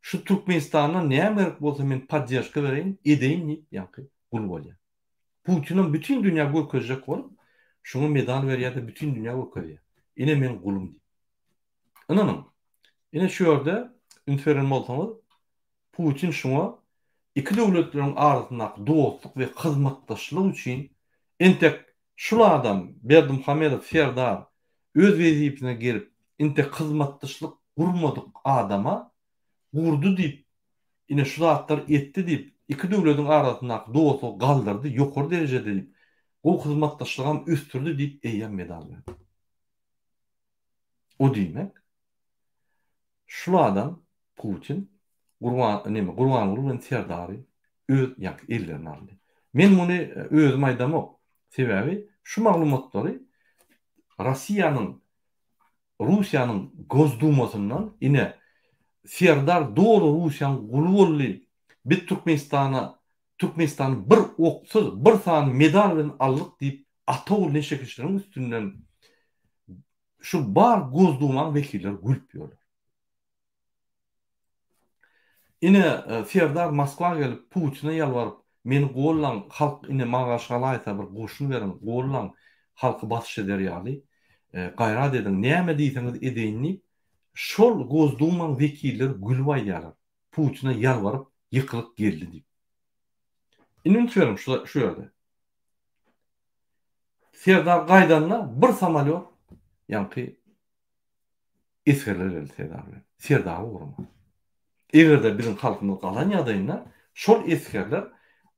Şu Türkmenistana näme gerek bolsa men podдержка bereýin, edeýin diýip ýa-ki gul bolýar. Putinim bütün dünýä gökejek bolup, şoňa medal berýärdi, bütün dünýä gökejek. Ine men gulum diýip. Inanyň. Ine şu ýerde ünferin bolsaňyz, Putin şoňa iki döwletleriň arasyndaky dostluk we hyzmatdaşlyk üçin entek şul adam Berdimuhamedov Serdar öz wezipine gelip entek hyzmatdaşlyk gurmadyk adama gurdu diýip, ine şu zatlar etdi diýip, iki döwletiň arasyndaky dostluk galdyrdy, ýokary derejede diýip, bu hyzmatdaşlygam üstürdi diýip eýýän medal berdi. O diýmek, şul adam Putin Gurbanguly bilen Serdary öz ýa ellerini aldy. Men muny özüm aýdamok. Sebäbi şu maglumatlary Russiýanyň Gosdumasyndan ine Serdar dogry Russiýanyň guly boldy. Bir Türkmenistany bir oksyz, bir san medal bilen aldyk diýip ataw neşekişleriň üstünden şu bar Gosduman wekiller gülüp ýörler. Ine Serdar Moskwa gelip Putin'e yalvarıp, meni gollan halk ine maňa şalaýsa bir goşun berin, gollan halky basyş eder ýaly. Gaýrat edin, näme diýseňiz edeýin diýip, şol Gosduman wekiller gülüp aýdýarlar. Putin'e yalvarıp ýykylyp geldi diýip. Ine üçin şu ýerde. Serdar gaýdanna bir samolyot ýa-ki eskerler geldi Serdar urma. Egerde biziň halkymyz galan ýagdaýynda şol eskerler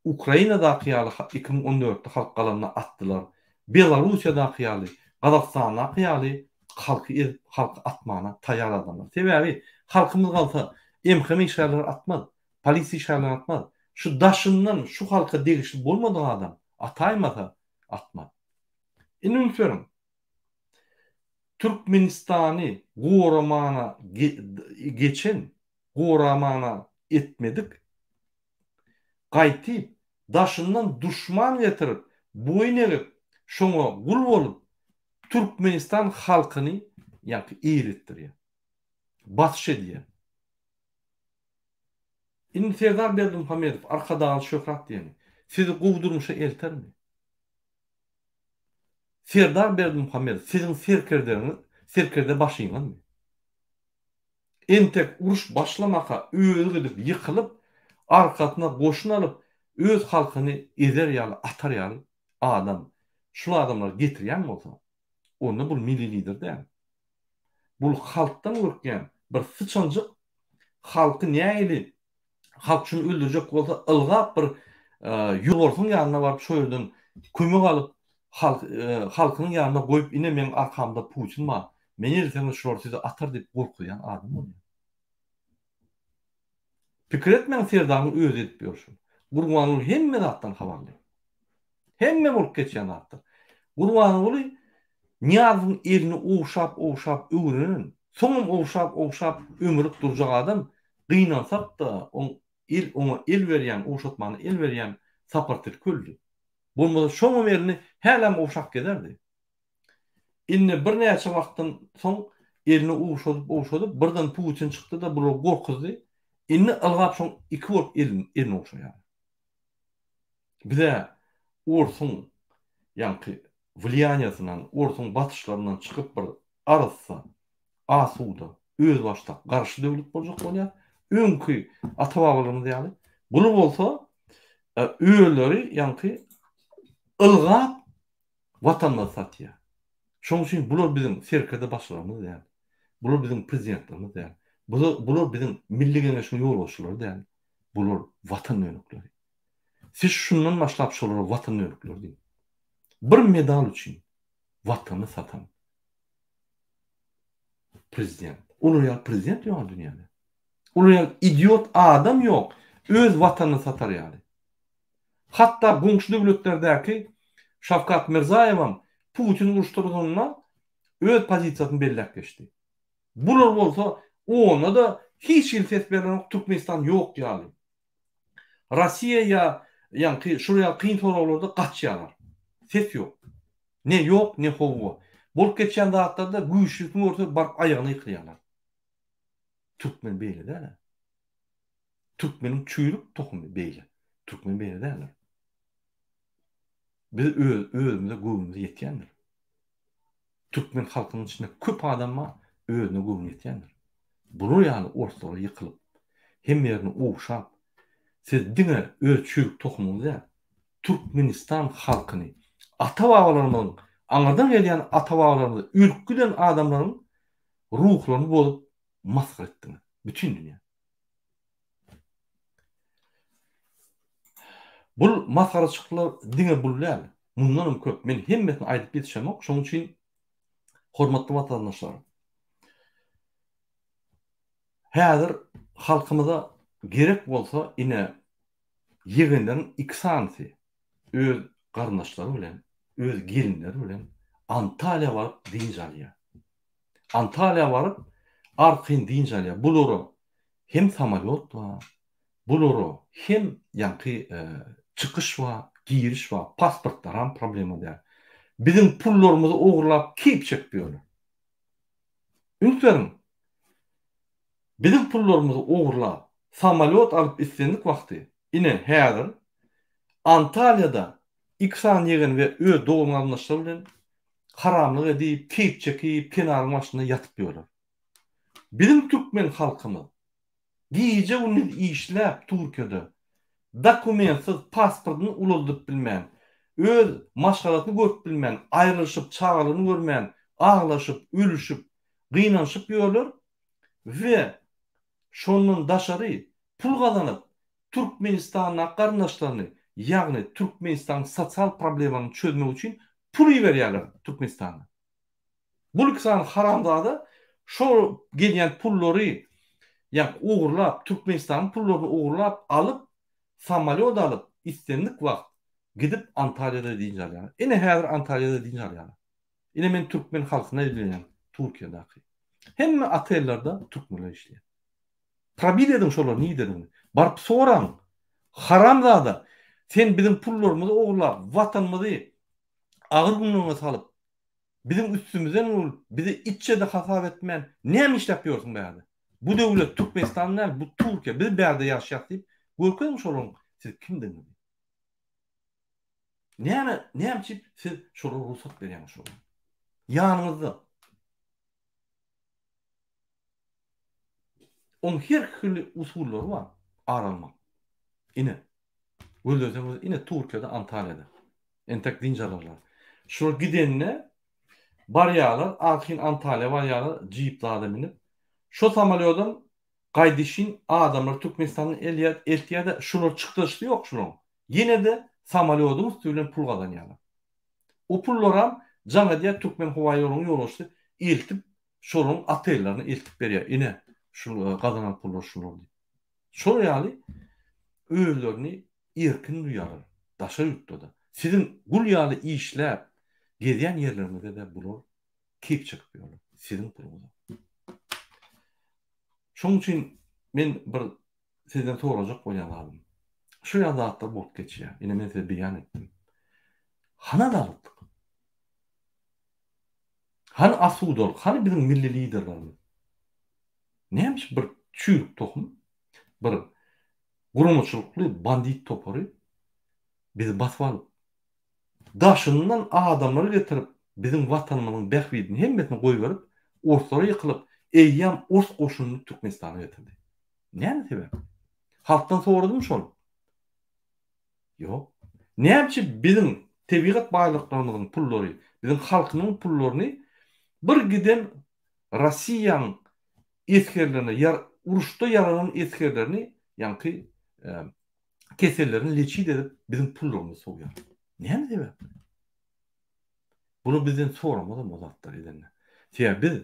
Ukrainadaky ýaly 2014-de halk galanna atdylar. Belarusiýadaky ýaly, Gazakstanyňdaky ýaly halky atmana taýýar adamlar. Sebäbi halkymyz galsa emhem işgärler atmaz, polisiýa işgärler atmaz. Şu daşyndan şu halka degişli bolmadyk adam ataýmasa atmaz. Indi üçin Türkmenistany goramana geçen goramana etmedik. Gaýtyp daşyndan düşman getirip, boyun egip, şoňa gul bolup Türkmenistan halkyny ýa-ki eýretdirýär. Basyş edýär. Indi Serdar Berdimuhamedov arkadagy şöhrat diýeni. Sizi gowdurmuşa eltermi? Serdar Berdimuhamedov siziň serkerde başyňyzmy? Entek uruş başlamaka öýüp gidip ýykylyp, arkasyna goşun alyp, öz halkyny ezer ýaly, atar ýaly adam. Şu adamlar getirýän bolsa, onda bul milli lider däl. Bul halkdan görken bir sıçanjyk halky näýeli? Halk şunu öldürjek bolsa, ılgap bir ýolursun ýanyna baryp şo ýerden kömek alyp, halkynyň ýanyna goýup, ine men arkamda Putin bar. Men ýerseňiz şol sizi atar diýip gorkuyan adam bolýar. Pikir etmeň Serdaryň özü edip ýörşün. Gurbanguly hemme zatdan habarly. Hemme bolup geçýän zatlar. Gurbanguly Niýazyň elini owşap öwrenen, soňam owşap ömürlük durjak adam, gynansak da oňa el berýän, owşatmany el berýän sapartyr köldü. Bolmasa şoňam elini hälam owşap gederdi. Indi bir näçe wagtdan soň eline uğuşadıp birden Putin çıktı da bular gorkuzdy. Inni algap şoň iki bolup eline uğuşaýar. Bize Ursun ýanky влияниесинен, Ursun batışlarından çıkıp bir arassa, asuda, öz başta garşy döwlet boljak bolýar. Öňkü ata-babalarymyz ýaly. Bular bolsa öýleri ýanky ılgap watanna satýar. Şoň üçin bular bizim serkerde başlarymyz ýaly. Bular bizim prezidentlerimiz ýaly. Bular bizim milli geňeşiň ýolbaşçylary ýaly. Bular watan öňükleri. Siz şundan başlap şolara watan öňükleri diýin. Bir medal üçin watany satan prezident. Olar ýa prezident ýok dünýäde. Olar ýa idiot adam ýok. Öz watanyny satar ýaly. Hatta goňşy döwletlerdäki Şavkat Mirzaýewam Putin uruşturduğundan öz pozisiýasyny belläp geçdi. Bular bolsa ona da hiç iltifat beren Türkmenistan ýok ýaly. Rossiýa ýa-ni şuraya kyn soraglary gaçýarlar. Ses ýok. Ne ýok, ne howa. Bolup geçen zatlarda güýçlükni ortada baryp aýagyna ýykýarlar. Türkmen beýle däl. Türkmeniň çüýrük tohumy beýle. Türkmen beýle däl. Biz özümüze güwünimiz ýetýändir. Türkmen halkynyň içinde köp adamma özüne güwün ýetýändir. Bular ýaly ortalara ýykylyp, hem ýerine uğuşap, siz diňe öz çüýrük tohumuňyza Türkmenistan halkyny, ata-babalarymyň, aňardan gelýän ata-babalarymyzy ürküden adamlaryň ruhlaryny bolup maskar etdiňiz. Bütün dünýä. Bul maskaraçyklar diňe bulýar. Mundan köp. Men hemmesini aýdyp ýetişemok. Şoň üçin hormatly watandaşlar. Häzir halkymyza gerek bolsa ine ýegenlerin iksansi öz garnaşlary bilen, öz gelinleri bilen Antalya baryp diň alýar. Antalya baryp arqyn diň alýar. Bulary hem samalyot var, bulary hem ýanky çıkış var, giriş var, pasportlar problemi däl. Bizim pullarymyzy ogurlap kip çekýärler. Ünslerim, bizim pullarymyzy ogurlap samalyot alyp islendik wagty ine häzir Antalya'da iksan ýegen we öz dogum alnaşlar bilen haramlyk edip, kip çekip, kenar maşyna ýatyp ýörler. Bizim Türkmen halkymyz giýje ony işläp Türkiýede dokumentsiz pasportyny ululdup bilmän, öz maşgalatyny görüp bilmän, aýrylyşyp çağalyny görmän, aglaşyp, ölüşüp, gynanşyp ýörler we şondan daşary pul gazanyp Türkmenistanyň garnaşlaryny, ýagny Türkmenistan sosial problemany çözmek üçin pul berýärler Türkmenistana. Bu iksan haramdada şo gelýän pullary ýa ugurlap Türkmenistan pullaryny ugurlap alyp samalyot alyp istendik wagt gidip Antalya'da diň alýar. Ine häzir Antalya'da diň alýar. Ine men Türkmen halkyna edilýän Türkiýedäki hemme atellerde Türkmenler işleýär. Tabil edin şolar niýe baryp soran haramzada sen bizim pullarymyzy ogurlap watanymyzy agyr gündeme salyp bizim üstümizden olup bizi iççe de hasap etmän näme işläp ýörsiň bäde? Bu döwlet Türkmenistanyň, bu Türkiýe, biz bäde ýaşaýak diýip görkezmi şolaryň siz kimden? Näme çip siz şolara ruhsat berýäňiz şolara? Ýanyňyzda. On her hili usullary var aranmak. Ine. Gözleşemiz ine Türkiýede, Antalya'da. Entek dinjalarlar. Şol gidenine barýarlar, arqyn Antalya barýarlar, jeeplarda minip. Şo samalyotdan gaýdyşyn adamlar Türkmenistanyň eltýärde şolar çykdyşdy ýok şonuň. Ýene de samalyotun üstünden pul gazanýarlar. O pullaram jaňa diýär Türkmen howa ýolunyň ýolbaşçy eltip şolaryň otellaryny eltip berýär. Ine şu gazanan pullar şolar. Şol ýaly özlerini erkin duyarlar. Daşa ýurtda da. Sizin gul ýaly işläp gezýän ýerlerinizde de bular kep çykyp ýörler. Sizin pulunuzda. Şoň üçin men bir sizden sorajak bolýan. Şu ýazatda bolup geçýär. Ine men size beýan etdim. Hanadalyk. Hani Asudol, hani bizim milli liderlerimiz? Neymiş bir çürük tohum, bir gurumçuluklu bandit toporu bizi basıp alıp, daşından adamları getirip, bizim vatanımızın bekvidini hemmetini koyuverip, ortalara yıkılıp, eyyam Ors koşununu Türkmenistan'a getirdi. Ne sebep? Halktan soğuradı mı şonu? Yok. Ne yapçı bizim tebiat baylıklarımızın pulları, bizim halkının pullarını bir giden Russiyan eskerlerine, uruşta yaranan eskerlerini, yankı keserlerini leçid edip bizim pullarımızı soğuyor. Ne sebep? Bunu bizden soramadı mozatlar edenler. Biz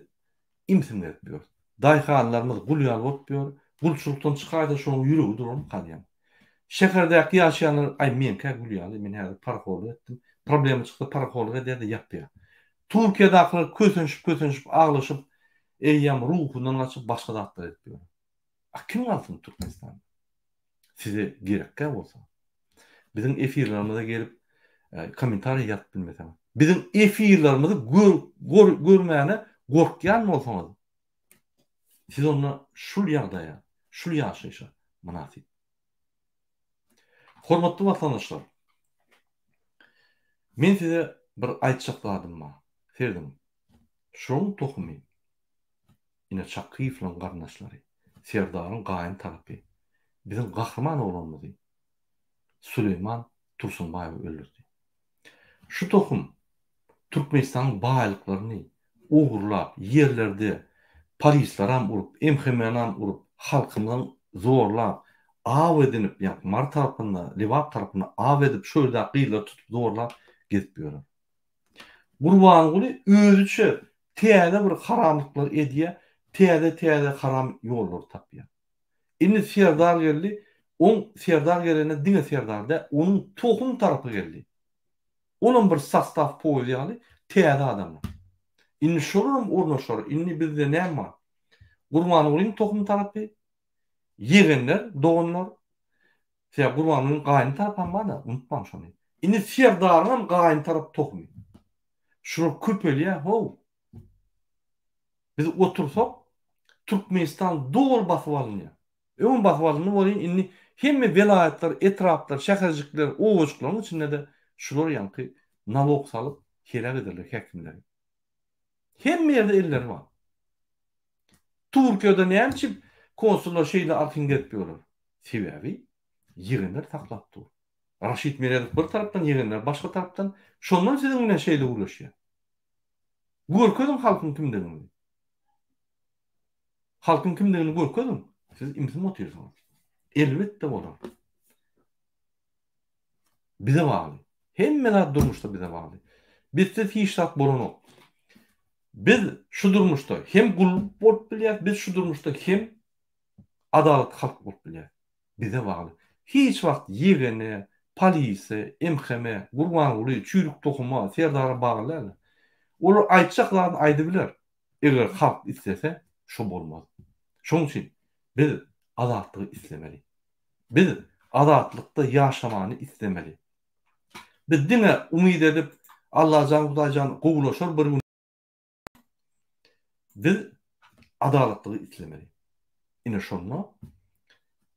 imsinler etmiyoruz. Dayhanlarımız gulyalı otmuyor, gulçuluktan çıkayda şunun yürüğü durum kalyan. Şehirde yaşayanlar, ay menke gulyalı, men hadi parakoluk ettim. Problemi çıktı, parakoluk ededi yaptı. Türkiye'de akılır kösünşüp, ağlaşıp, eyyam ruhundan açıp başka da atlar etmiyor. Kim alsın Türkmenistan'da? Size gerekke olsa. Bizim efirlerimize gelip komentar yat bilmesem. Bizim efirlerimizi görmeyene korkyan mı olsanız? Siz onunla şul ýagdaýa, şul ýaşaýşa münasip. Hormatly vatandaşlar, men size bir aýtjak bar. Ferdim, şoň tohumy, ine Çakyýewiň garnaşlary, Serdaryň gaýyn tarapy, bizim gahrman olanmyzy Süleyman Tursunbaýew öldürdi. Şu tohum Türkmenistan baýlyklaryny ugurlap, yerlerde polislaram urup, emhemenam urup, halkymyň zorlap, av edinip, ýa Mar tarapyna, Liwat tarapyna av edip, şöyle gyýlar tutup zorlap gezip ýörer. Gurbanguly özüçe täze bir haramlyklar edýär, täze haram ýollar tapýar. Indi Serdar geldi, on Serdar gelene diňe Serdarda onun tohum tarapy geldi. Onun bir sastav poýýaly täze adamlar. Indi şolurum ornaşar, indi bizde näme? Gurbangulyň tohum tarapy, yegenler, doğanlar, Gurbangulyň gaýyn tarapy bana, unutmam şonu. Indi Serdaryň gaýyn tarap tohumy. Şunu köpelýär, ho. Biz otursak, Türkmenistan dol basyp alınýar. Öňün basyp alınýar bolýan, indi hemme vilayetler, etraplar, şäherjikler, owuşklaryň içinde de şular ýanky nalog salyp helak ederler häkimler. Hemme ýerde eller bar. Türkiýede näçe konsullar şeýle arkyň getipýorlar. Sebebi ýygynyr taklap dur. Raşid Meredov bir tarapdan ýygynyr, başga tarapdan şondan siziň bilen şeýle ulaşýar. Görkezim halkyň kimdigini. Halkyň kimdigini görkezim. Siz imsin oturýarsyňyz. Elbetde bolar. Bize bağlı. Hemmeler durmuşda bize bağlı. Bizde hiçbir bolanok. Biz şu durmuşda hem gulluk bolup bilýär, biz şu durmuşda hem adalet halk bolup bilýär. Bize bağlı. Hiç wagt ýegene, polisi, MHM, Gurbanguly, çürük tohuma, Serdara bağlılar. Olar aýtjaklaryn aýdy biler. Eger halk istese, şu bolmaz. Şoň üçin biz adatlygy islemeli. Biz adatlykda ýaşamany islemeli. Biz dine umyd edip Allah jan Hudaýjan gowulaşar bir gün. Biz adalatlygy islemeli. Ine şonu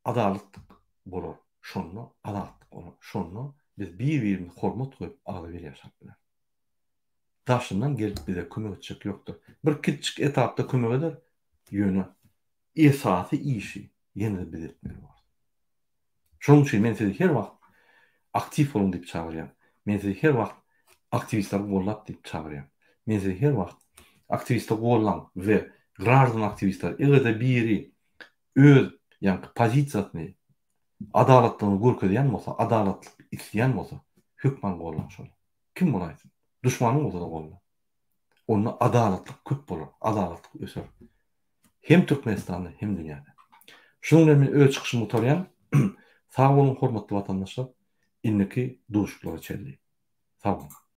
adalatlyk bolar. Şonu adalatlyk bolar. Şonu biz bir-birimizi hormat goýup aly bir ýaşap. Daşyndan gelip bize kömek etjek ýokdur. Bir kiçik etapda kömek eder, ýöne esasy işi ýene biz etmeli bar. Şoň üçin men sizi her wagt aktiv bolun diýip çagyrýar. Men sizi her wagt aktivistler gollap diýip çagyrýar. Men sizi her wagt aktivistler gollan we grazdan aktivistler egerde biri öz ýa pozisiýasyny adalatlygyny görkezýän bolsa, adalatlyk isleýän bolsa, hökman gollan şol. Kim bolaýsyn? Düşmanyň bolsa da gollan. Onu adalatlyk köp bolar, adalatlyk öser. Hem Türkmenistanda hem dünýäde. Şoň bilen men öz çykyşymy utarýan. Sag bolun hormatly watandaşlar. Inniki duruşyklara çeldi. Sag bolun.